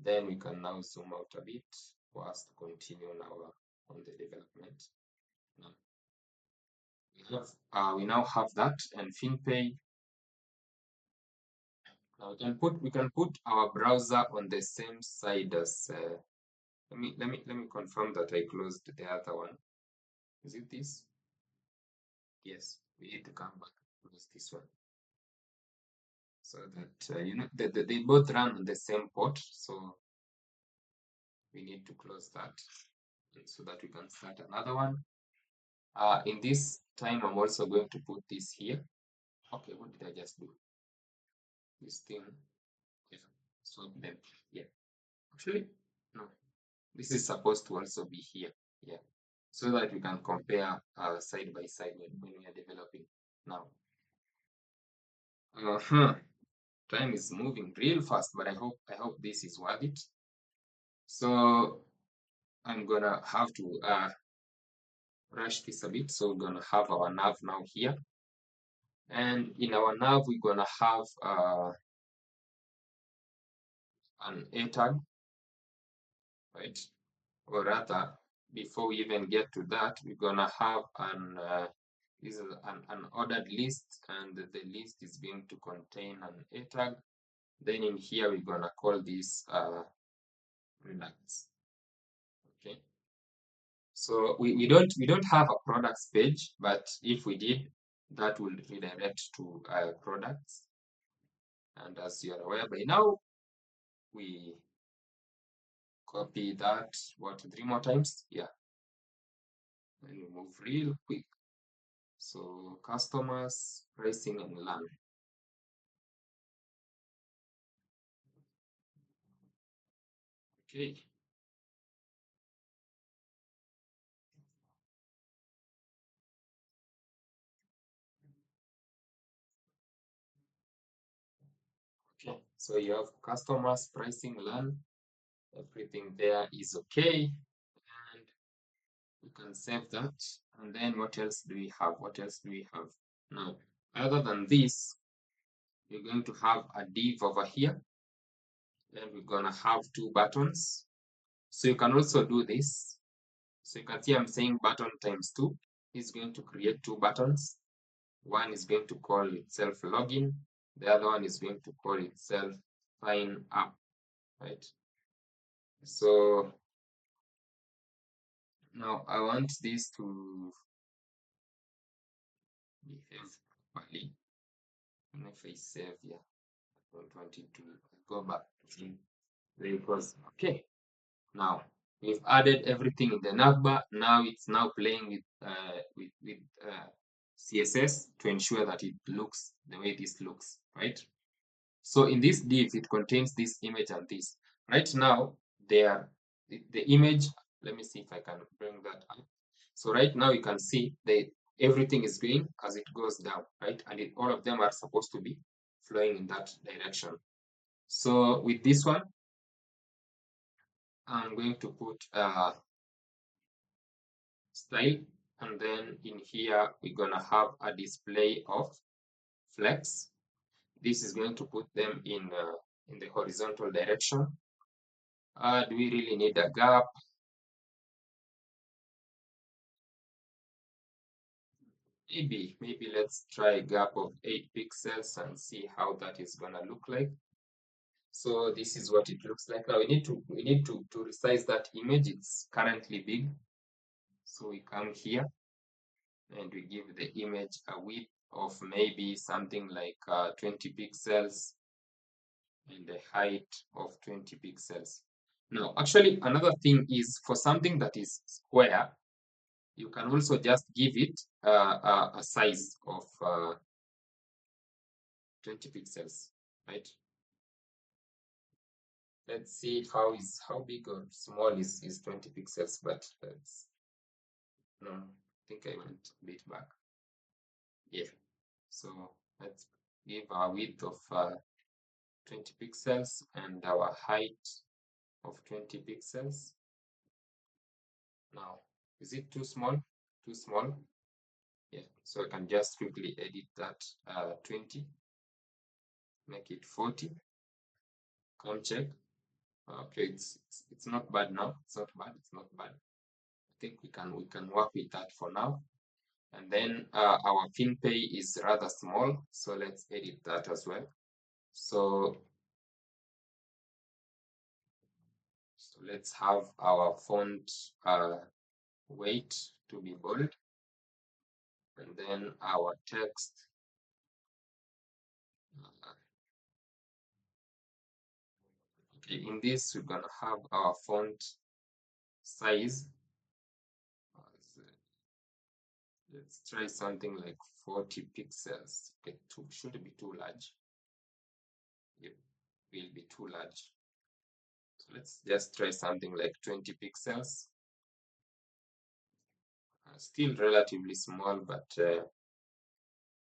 [SPEAKER 1] then we can now zoom out a bit for us to continue now on the development. Now, we now have that, and FinPay. Now we can put our browser on the same side as. Let me confirm that I closed the other one. Is it this? Yes, we need to come back and close this one, so that you know they both run on the same port. So we need to close that so that we can start another one. In this time, I'm also going to put this here. Okay, what did I just do? This thing. Yeah. So then, yeah. Actually, no. This is supposed to also be here. Yeah. So that we can compare side by side when we are developing. Now, time is moving real fast, but I hope this is worth it. So I'm gonna have to rush this a bit. So we're gonna have our nav now here, and in our nav we're gonna have an A tag, right? Or rather, before we even get to that, we're gonna have an this is an ordered list, and the list is going to contain an A tag. Then in here we're gonna call this products. Okay. So we don't have a products page, but if we did, that will redirect to products. And as you are aware by now, we copy that 3 more times. Yeah. And we move real quick. So customers, pricing, and learn. Okay. Okay. So you have customers, pricing, learn. Everything there is okay. And you can save that. And then what else do we have? What else do we have? Now, other than this, we're going to have a div over here. Then we're gonna have 2 buttons. So you can also do this. So you can see I'm saying button times 2 is going to create 2 buttons. One is going to call itself login. The other one is going to call itself sign up, right? So now I want this to behave properly. And if I save here, I don't want it to go back to because okay. Now we've added everything in the navbar. Now it's now playing with CSS to ensure that it looks the way this looks, right? So in this div, it contains this image and this. Right now, the image. Let me see if I can bring that up. So right now you can see everything is going as it goes down, right? And all of them are supposed to be flowing in that direction. So with this one, I'm going to put style, and then in here we're gonna have a display of flex. This is going to put them in the horizontal direction. Do we really need a gap? Maybe let's try a gap of 8 pixels and see how that is gonna look like. So this is what it looks like. Now we need to resize that image. It's currently big. So we come here and we give the image a width of maybe something like 20 pixels and a height of 20 pixels. Now, actually, another thing is for something that is square, you can also just give it a size of 20 pixels, right? Let's see how big or small is 20 pixels, but that's no, I think I went a bit back. Yeah, so let's give our width of 20 pixels and our height of 20 pixels. Now, is it too small? Too small? Yeah, so I can just quickly edit that 20, make it 40. Come check. Okay, it's not bad now. It's not bad. It's not bad. I think we can work with that for now. And then our pin pay is rather small, so let's edit that as well. So let's have our font weight to be bold, and then our text. Okay, in this we're gonna have our font size. Let's try something like 40 pixels. Okay, should be too large. Yep, will be too large. So let's just try something like 20 pixels. Still relatively small, but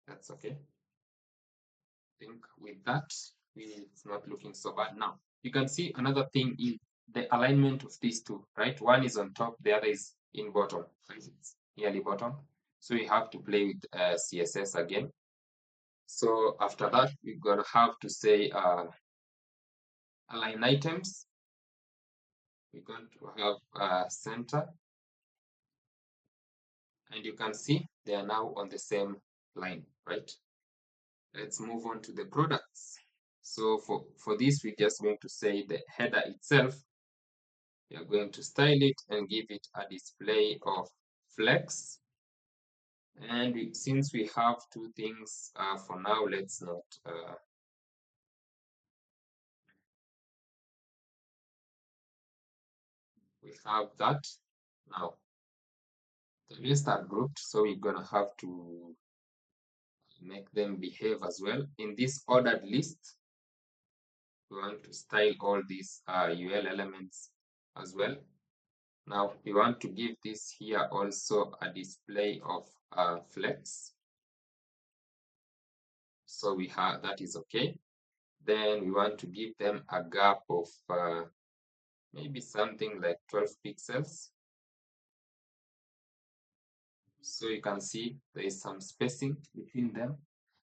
[SPEAKER 1] that's okay. I think with that, it's not looking so bad now. You can see another thing is the alignment of these two, right? One is on top, the other is in bottom. So it's nearly bottom. So we have to play with CSS again. So after that, we're gonna have to say align items. We're going to have center, and you can see they are now on the same line, right? Let's move on to the products. So for this, we're just going to say the header itself. We are going to style it and give it a display of flex. And since we have two things for now, let's not we have that. Now the rest are grouped, so we're gonna have to make them behave as well. In this ordered list, we want to style all these UL elements as well. Now we want to give this here also a display of flex. So we have that is okay. Then we want to give them a gap of maybe something like 12 pixels. So you can see there is some spacing between them.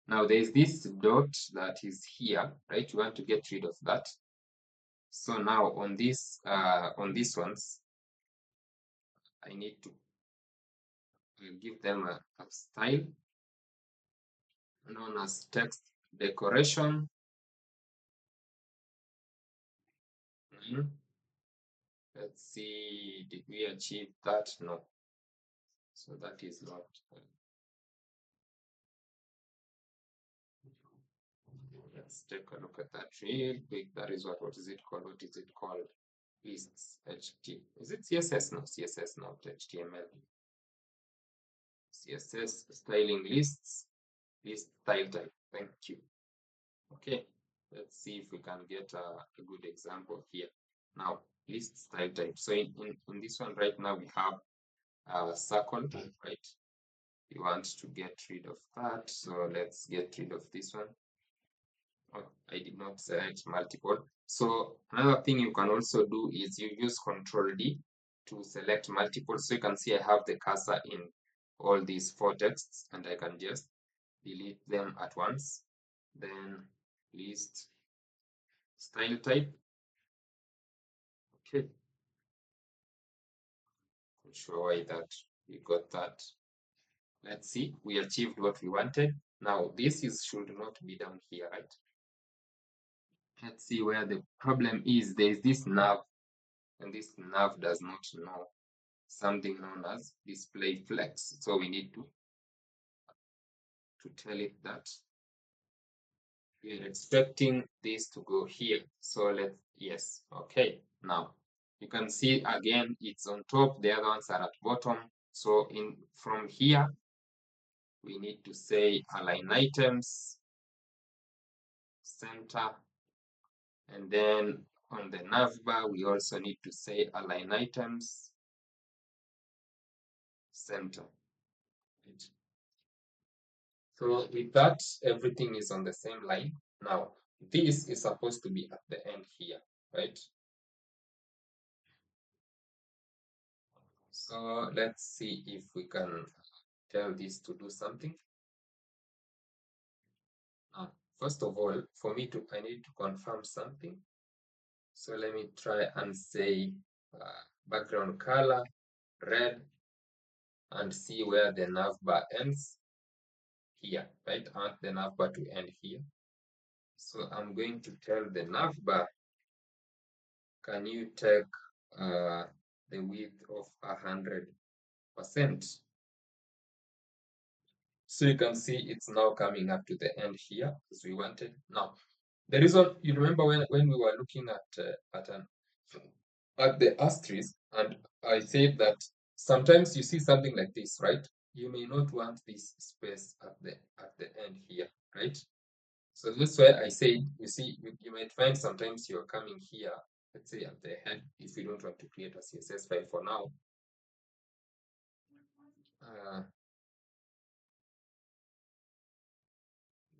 [SPEAKER 1] Now there is this dot that is here, right? You want to get rid of that. So now on these ones, I need to give them a style known as text decoration. Let's see, did we achieve that? No. So that is not. Let's take a look at that real quick. That is what is it called? What is it called? Lists HT. Is it CSS? No, CSS, not HTML. CSS styling lists, list style type. Thank you. Okay, let's see if we can get a good example here. Now, list style type. So in this one right now, we have a circle, right? We want to get rid of that. So let's get rid of this one. Oh, I did not select multiple. So another thing you can also do is you use Control D to select multiple. So you can see I have the cursor in all these four texts and I can just delete them at once. Then list style type. Okay. Not sure why that we got that. Let's see, we achieved what we wanted. Now this should not be down here, right? Let's see where the problem is. There is this nav, and this nav does not know something known as display flex. So we need to to tell it that we are expecting this to go here. So yes, okay. Now you can see again it's on top, the other ones are at bottom. So from here, we need to say align items, center, and then on the navbar, we also need to say align items, center. Right. So with that, everything is on the same line. Now, this is supposed to be at the end here, right? So let's see if we can tell this to do something. First of all, I need to confirm something. So let me try and say background color, red, and see where the navbar ends here, right? I want the navbar to end here. So I'm going to tell the navbar, can you take the width of 100%? So you can see it's now coming up to the end here as we wanted. Now, the reason, you remember when we were looking at the asterisk, and I said that sometimes you see something like this, right? You may not want this space at the end here, right? So that's why I said, you see, you might find sometimes you're coming here, let's say at the head, if you don't want to create a CSS file for now.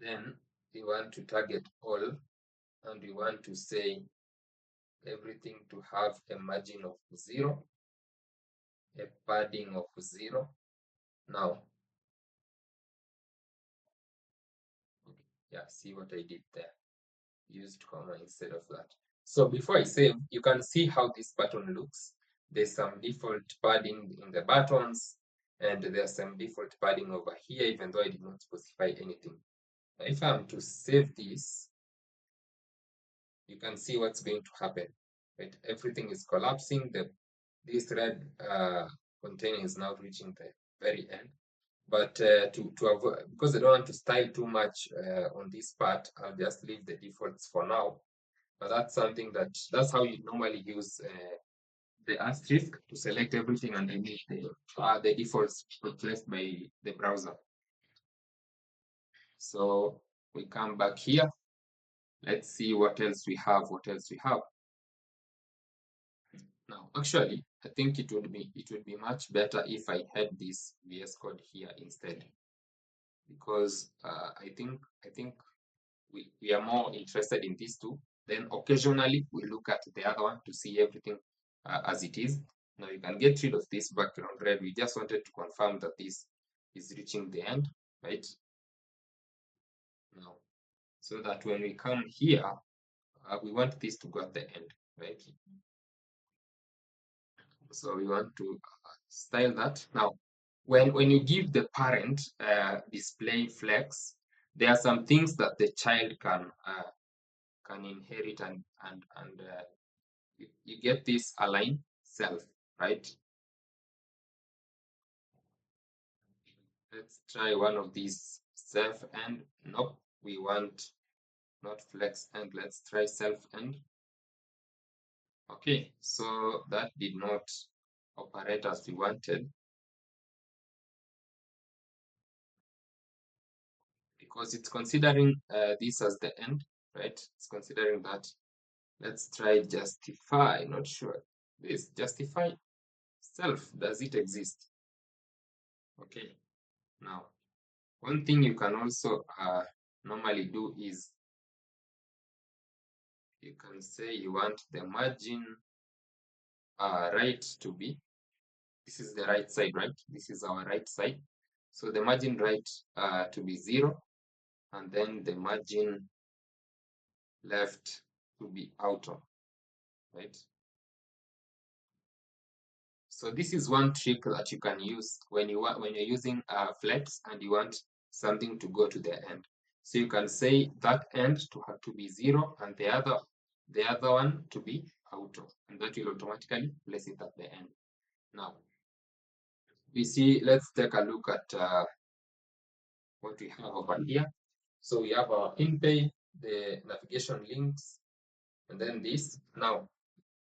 [SPEAKER 1] Then you want to target all, and you want to say everything to have a margin of 0, a padding of 0. Now, yeah, see what I did there? Used comma instead of that. So before I save, you can see how this button looks. There's some default padding in the buttons, and there's some default padding over here, even though I did not specify anything. Now, if I'm to save this, you can see what's going to happen. Right? Everything is collapsing. This red container is now reaching the very end. But to avoid, because I don't want to style too much on this part, I'll just leave the defaults for now. But that's something that's how you normally use the asterisk to select everything underneath the defaults replaced by the browser. So we come back here. Let's see what else we have. Now, actually, I think it would be much better if I had this VS Code here instead, because I think we are more interested in these two. Then occasionally we look at the other one to see everything as it is. Now you can get rid of this background red. We just wanted to confirm that this is reaching the end, right? Now, so that when we come here, we want this to go at the end, right? So we want to style that. Now, when you give the parent display flex, there are some things that the child can inherit, and you get this align self, right? Let's try one of these self end. Nope, we want not flex end. Let's try self end. Okay, so that did not operate as we wanted, because it's considering this as the end, right? It's considering that. Let's try justify. Not sure. This justify self, does it exist? Okay, now one thing you can also normally do is you can say you want the margin right to be, this is the right side, right? This is our right side. So the margin right to be 0, and then the margin left to be outer, right? So this is one trick that you can use when you're using flex and you want something to go to the end. So you can say that end to have to be 0, and the other one to be outer, and that will automatically place it at the end. Now we see, let's take a look at what we have over here. So we have our in-pay, the navigation links, and then this. Now,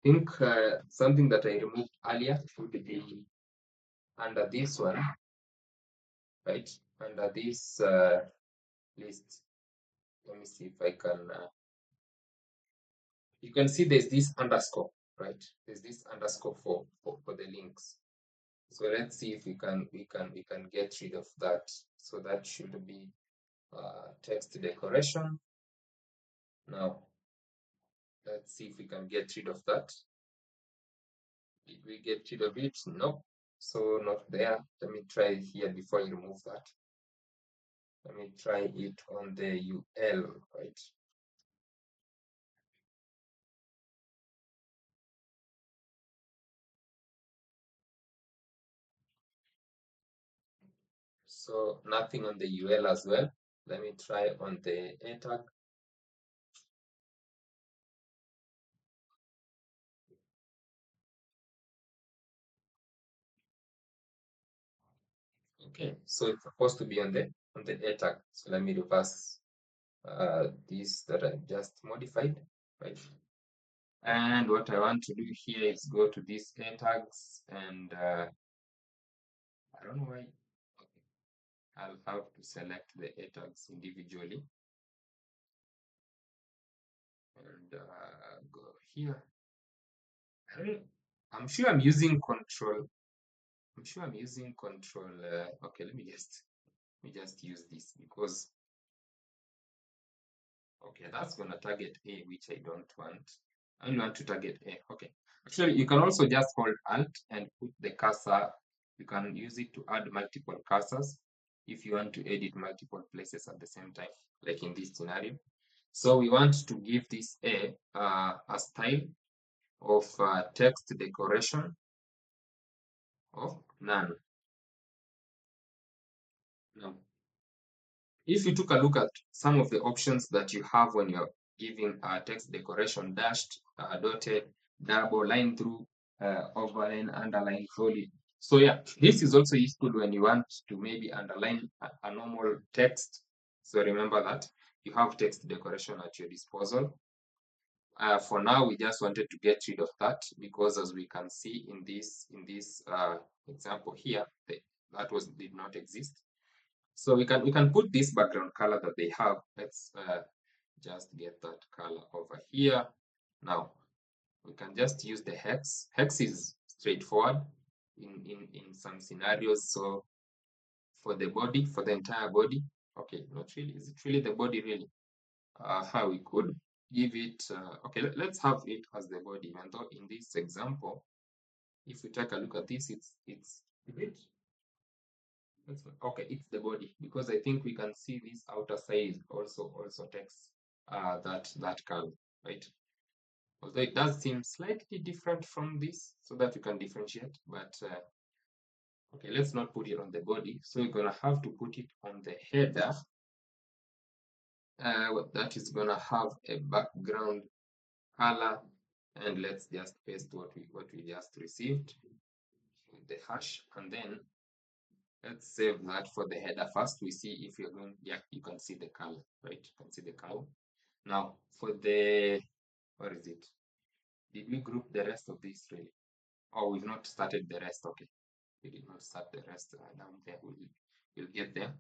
[SPEAKER 1] I think something that I removed earlier would be under this one, right? Under this list. Let me see if I can. You can see there's this underscore, right? There's this underscore for the links. So let's see if we can get rid of that. So that should be text decoration. Now let's see if we can get rid of that. Did we get rid of it? Nope. So not there. Let me try here before I remove that. Let me try it on the UL, right? So nothing on the UL as well. Let me try on the A tag. Okay, so it's supposed to be on the A tag. So let me reverse this that I just modified, right? And what I want to do here is go to these A tags, and I don't know why. Okay. I'll have to select the A tags individually and go here. I'm sure I'm using control. I'm sure I'm using control. Okay, let me just use this because okay, that's gonna target A, which I don't want. I only want to target A. Okay. Actually, you can also just hold Alt and put the cursor. You can use it to add multiple cursors if you want to edit multiple places at the same time, like in this scenario. So we want to give this a style of text decoration of none. Now, if you took a look at some of the options that you have when you're giving text decoration, dashed, dotted, double, line through, overline, underline, solid. So yeah, this is also useful when you want to maybe underline a normal text. So remember that you have text decoration at your disposal. For now, we just wanted to get rid of that because, as we can see in this example here, that did not exist. So we can put this background color that they have. Let's just get that color over here. Now we can just use the hex. Hex is straightforward in some scenarios. So for the body, for the entire body, okay, not really. Is it really the body really? How we could give it. Okay, let's have it as the body. Even though in this example, if we take a look at this, it's it. Okay, it's the body because I think we can see this outer side also takes that color, right? Although it does seem slightly different from this, so that you can differentiate. But okay, let's not put it on the body. So we're gonna have to put it on the header. That is gonna have a background color, and let's just paste what we just received with the hash, and then let's save that for the header first. We see if you're going, yeah, you can see the color, right? You can see the color. Now, for the, what is it? Did we group the rest of this really? Oh, we've not started the rest. Okay. We did not start the rest down there. We'll get there.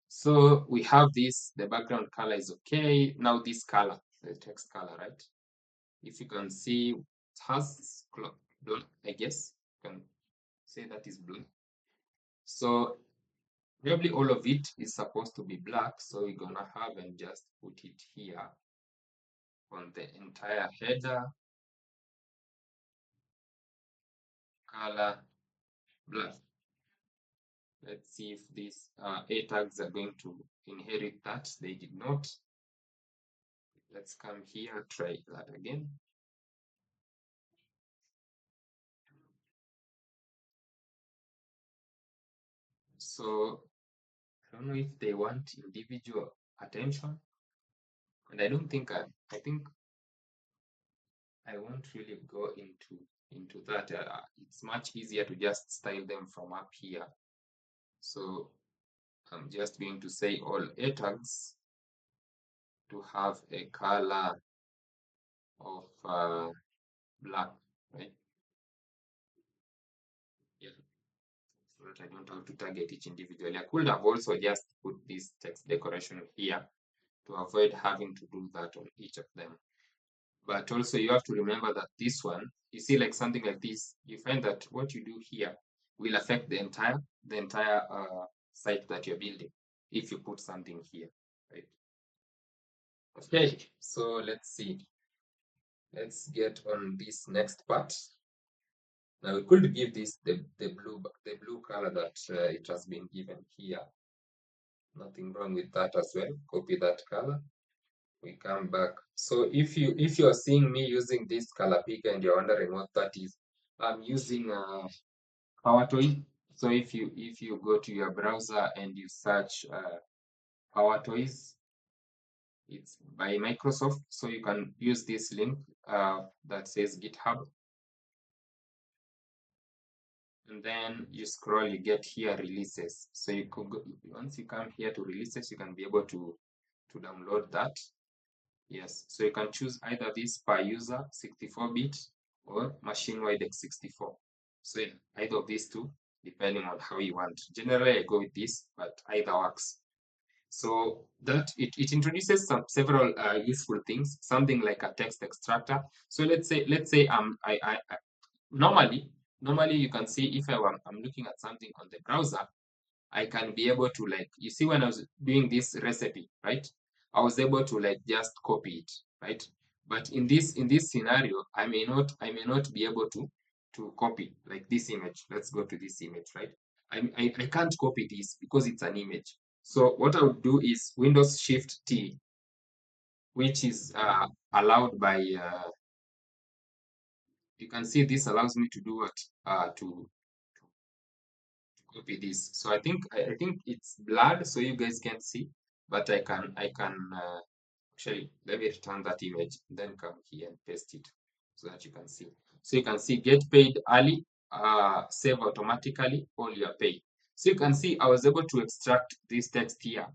[SPEAKER 1] So we have this, the background color is okay. Now this color, the text color, right? If you can see, it has black, I guess. You can say that is black. So probably all of it is supposed to be black. So we're gonna have and just put it here on the entire header, color black. Let's see if these A tags are going to inherit that. They did not. Let's come here, try that again. So I don't know if they want individual attention. And I don't think I think I won't really go into that. It's much easier to just style them from up here. So I'm just going to say all A tags to have a color of black, right? Yeah, so that I don't have to target each individually. I could have also just put this text decoration here to avoid having to do that on each of them. But also you have to remember that this one, you see, like something like this, you find that what you do here will affect the entire site that you're building if you put something here, right? Okay, so let's see. Let's get on this next part. Now we could give this the blue color that it has been given here. Nothing wrong with that as well. Copy that color. We come back. So if you are seeing me using this color picker and you're wondering what that is, I'm using Power Toy. So if you go to your browser and you search Power Toys, it's by Microsoft. So you can use this link that says GitHub, and then you scroll, you get here releases. So you could go, once you come here to releases, you can be able to download that. Yes, so you can choose either this per user 64-bit or machine-wide x64. So either of these two, depending on how you want. Generally, I go with this, but either works. So that it introduces several useful things, something like a text extractor. So let's say I normally you can see if I'm looking at something on the browser, I can be able to, like, you see, when I was doing this recipe, right? I was able to like just copy it, right? But in this scenario, I may not be able to copy like this image. Let's go to this image, right? I can't copy this because it's an image. So what I would do is Windows Shift T, which is allowed by you can see this allows me to do what to copy this. So I think it's blurred, so you guys can see, but I can actually, let me return that image, then come here and paste it so that you can see. So you can see get paid early, save automatically, all your pay. So you can see I was able to extract this text here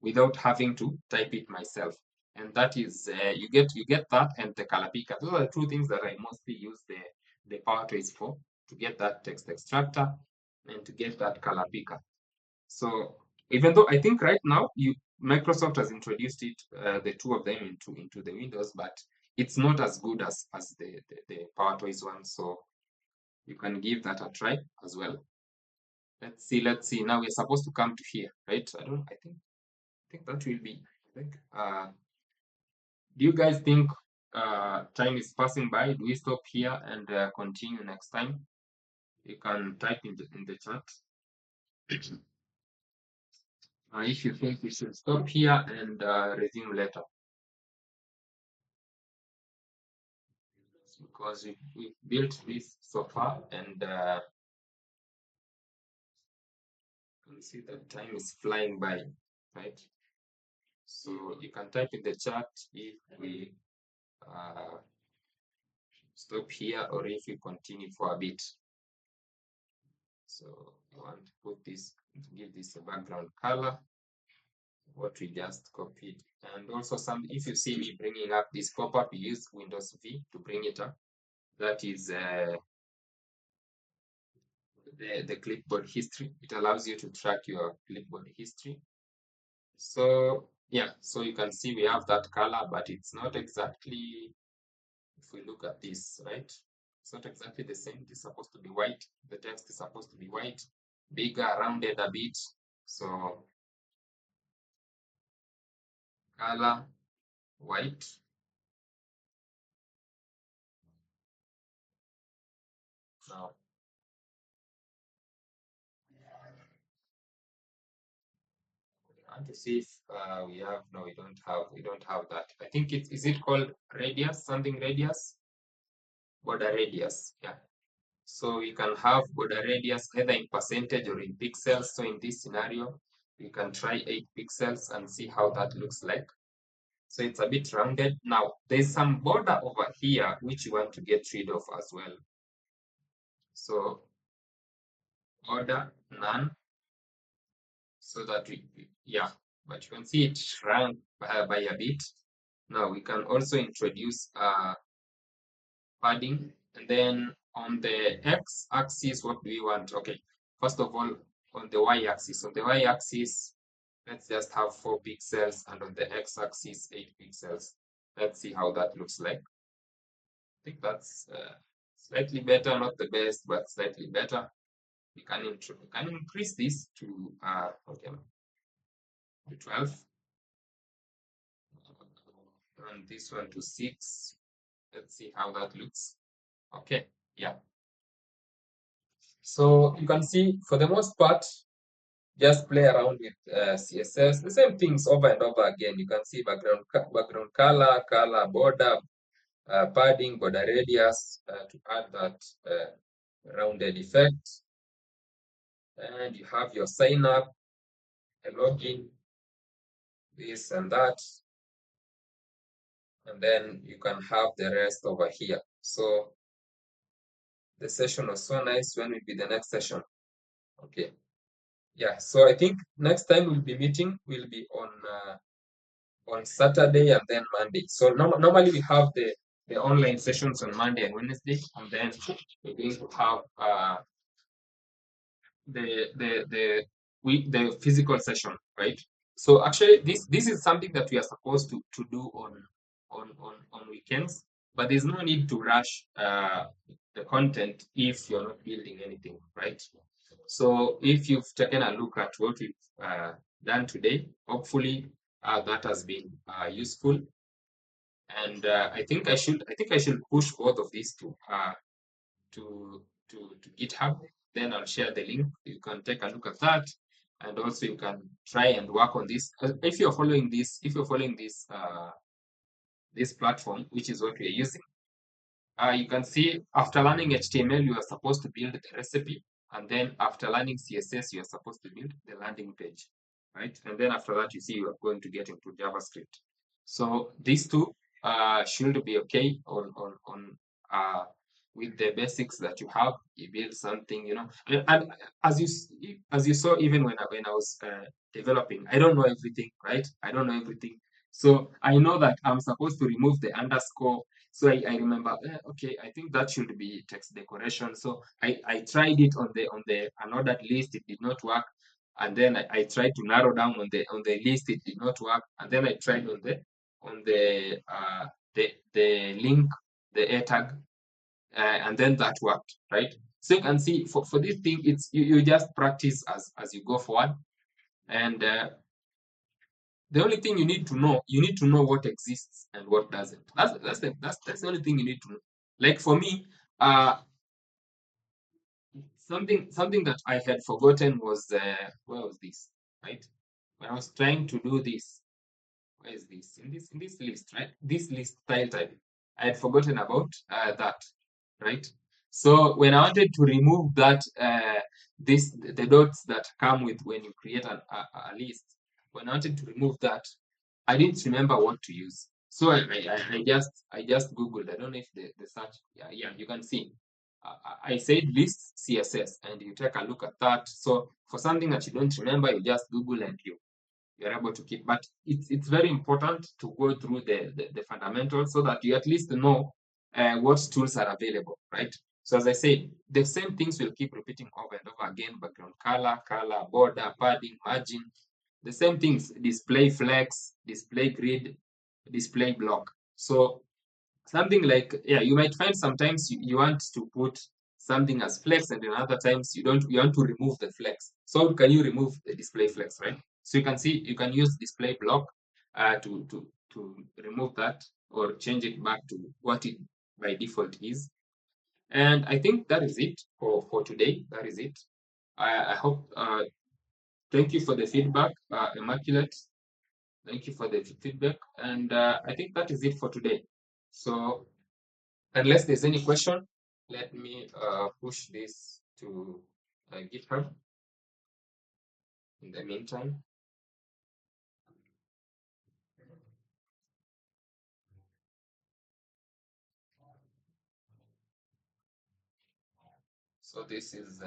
[SPEAKER 1] without having to type it myself. And that is you get that and the color picker. Those are the two things that I mostly use the Power Trace for, to get that text extractor and to get that color picker. So even though I think right now Microsoft has introduced it, the two of them into the Windows, but it's not as good as the PowerToys one. So you can give that a try as well. Let's see. Now we're supposed to come to here, right? I think that will be. I think. Do you guys think time is passing by? Do we stop here and continue next time? You can type in the chat. If you think we should stop here and resume later, because we built this so far, and you can see that time is flying by, right? So you can type in the chat if we uh, stop here or if we continue for a bit. So I want to put this, to give this a background color, what we just copied. And also if you see me bringing up this pop-up, you use Windows V to bring it up. That is the clipboard history. It allows you to track your clipboard history. So yeah, so you can see we have that color, but it's not exactly, if we look at this, right? It's not exactly the same. It's supposed to be white. The text is supposed to be white, bigger, rounded a bit. So color, white. Now I want to see if we don't have that. I think is it called radius, something radius? Border radius, yeah. So we can have border radius either in percentage or in pixels. So in this scenario, we can try 8 pixels and see how that looks like. So it's a bit rounded. Now, there's some border over here which you want to get rid of as well. So border, none. so that yeah, but you can see it shrunk by a bit. Now we can also introduce padding, and then on the x-axis, what do we want? Okay, first of all, on the y-axis, let's just have 4 pixels, and on the x-axis 8 pixels. Let's see how that looks like. I think that's slightly better, not the best, but slightly better. We can increase this to okay, to 12, and this one to 6. Let's see how that looks. Okay, yeah. So you can see, for the most part, just play around with CSS, the same things over and over again. You can see background color, color border, padding, border radius, to add that rounded effect. And you have your sign up, a login, this and that. And then you can have the rest over here. So the session was so nice. When will be the next session? Okay. Yeah, so I think next time we'll be meeting will be on Saturday and then Monday. So normally we have the online sessions on Monday and Wednesday, and then we're going to have the physical session, right? So actually, this is something that we are supposed to do on weekends, but there's no need to rush the content if you're not building anything, right? So if you've taken a look at what we've done today, hopefully that has been useful. And I think I should push both of these to to GitHub. Then I'll share the link. You can take a look at that, and also you can try and work on this. If you're following this platform, which is what we're using, you can see after learning HTML, you are supposed to build the recipe, and then after learning CSS, you are supposed to build the landing page, right? And then after that, you see you are going to get into JavaScript. So these two should be okay on with the basics that you have. You build something, and as you saw, even when I was developing, I don't know everything, right? I don't know everything. So I know that I'm supposed to remove the underscore. So I remember, okay, I think that should be text decoration. So I tried it on the unordered list, it did not work. And then I tried to narrow down on the list, it did not work. And then I tried on the link, the a tag, and then that worked, right? So you can see for this thing, it's you just practice as you go forward. And the only thing you need to know what exists and what doesn't. That's the only thing you need to know. Like for me, something that I had forgotten was where was this, right? When I was trying to do this, where is this? In this list, right? This list style type. I had forgotten about that, right? So when I wanted to remove that, the dots that come with when you create a list, when I wanted to remove that, I didn't remember what to use. So I just Googled. I don't know if the search, yeah, you can see. I said list CSS, and you take a look at that. So for something that you don't remember, you just Google and you're able to keep. But it's very important to go through the fundamentals so that you at least know what tools are available, right? So as I said, the same things will keep repeating over and over again: background color, border, padding, margin, the same things: display flex, display grid, display block. So something like, yeah, you might find sometimes you want to put something as flex, and then other times you want to remove the flex. So how can you remove the display flex, right? So you can see you can use display block to remove that, or change it back to what it by default is. And I think that is it for today. That is it. I hope thank you for the feedback, Immaculate. Thank you for the feedback. And I think that is it for today. So unless there's any question, let me push this to GitHub in the meantime. So this is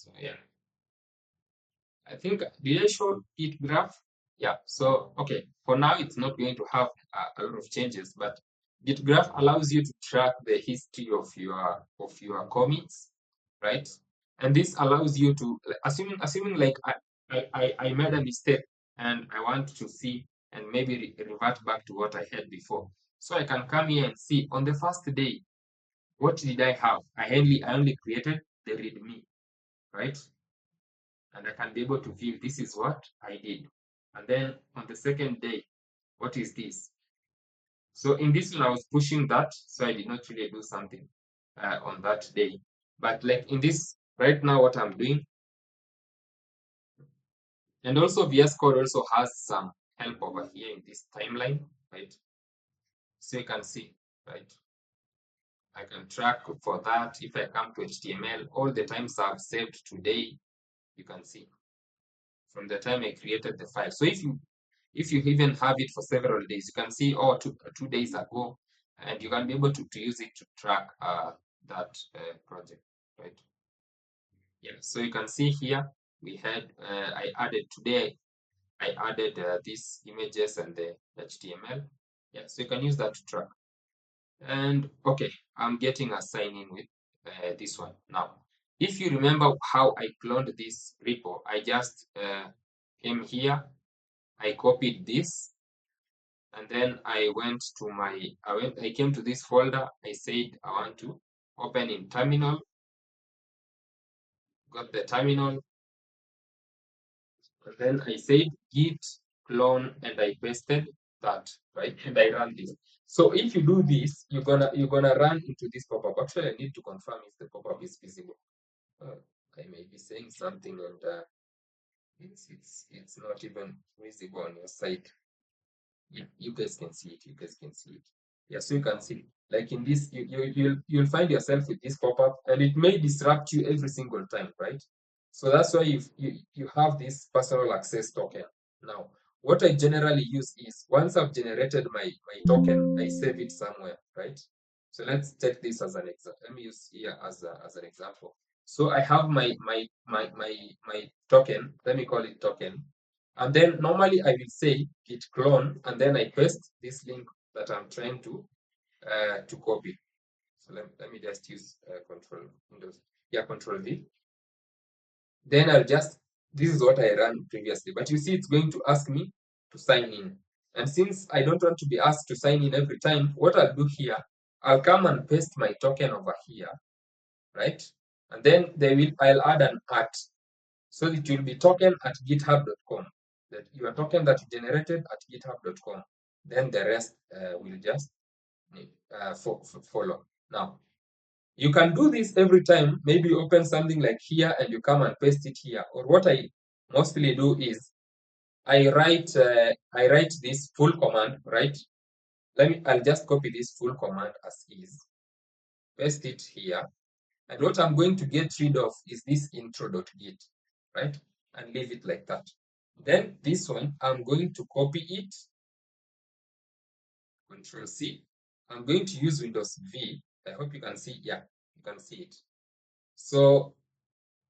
[SPEAKER 1] So yeah, I think did I show Git graph? Yeah. So okay, for now it's not going to have a lot of changes, but Git graph allows you to track the history of your commits, right? And this allows you to assuming like I made a mistake and I want to see and maybe revert back to what I had before. So I can come here and see on the first day, what did I have? I only created the readme, right? And I can be able to view this is what I did. And then on the second day, what is this? So in this one, I was pushing that, so I did not really do something on that day. But like in this right now, what I'm doing, and also VS Code also has some help over here in this timeline, right? So you can see, right? I can track for that. If I come to HTML, all the times I've saved today, you can see from the time I created the file. So if you even have it for several days, you can see, oh, 2 days ago, and you can be able to use it to track that project, right? Yeah, so you can see here, we had, I added today, I added these images and the HTML. Yeah, so you can use that to track. And okay, I'm getting a sign in with this one. Now, if you remember how I cloned this repo, I just came here, I copied this, and then I went to I came to this folder. I said I want to open in terminal, got the terminal, and then I said git clone, and I pasted that, right? And I ran this. So if you do this, you're gonna run into this pop-up. Actually, I need to confirm if the pop-up is visible. I may be saying something, and it's not even visible on your side. Yeah, you guys can see it. You guys can see it. Yeah, so you can see, like in this, you'll find yourself with this pop-up, and it may disrupt you every single time, right? So that's why you have this personal access token. Now, what I generally use is once I've generated my token, I save it somewhere, right? So let's take this as an example. Let me use here as an example. So I have my token. Let me call it token. And then normally I will say git clone, and then I paste this link that I'm trying to copy. So let me just use Control Windows. Yeah, Control V. Then this is what I ran previously, but you see it's going to ask me to sign in. And since I don't want to be asked to sign in every time, what I'll do here, I'll come and paste my token over here, right? And then I'll add an @ so it will be token at github.com. That your token that you generated at github.com. Then the rest will just follow. Now, you can do this every time. Maybe you open something like here and you come and paste it here. Or what I mostly do is I write this full command, right? I'll just copy this full command as is, paste it here. And what I'm going to get rid of is this intro.git, right? And leave it like that. Then this one, I'm going to copy it, Control C. I'm going to use Windows V. I hope you can see, yeah, you can see it. So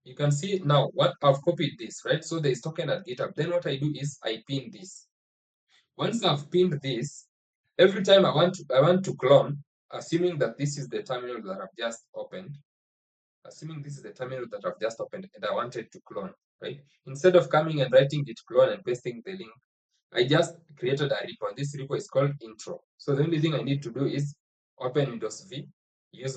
[SPEAKER 1] you can see now what I've copied this, right? So there is token at GitHub. Then what I do is I pin this. Once I've pinned this, every time I want to clone, assuming that this is the terminal that I've just opened, and I wanted to clone, right? Instead of coming and writing git clone and pasting the link, I just created a repo, and this repo is called intro. So the only thing I need to do is open Windows V, use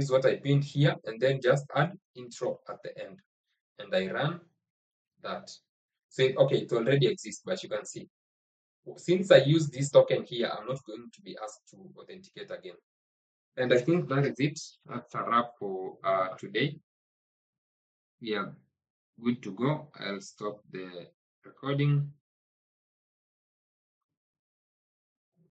[SPEAKER 1] what I pinned here, and then just add intro at the end, and I run that. So okay, it already exists, but you can see, since I use this token here, I'm not going to be asked to authenticate again. And I think that is it. That's a wrap for today. We are good to go. I'll stop the recording.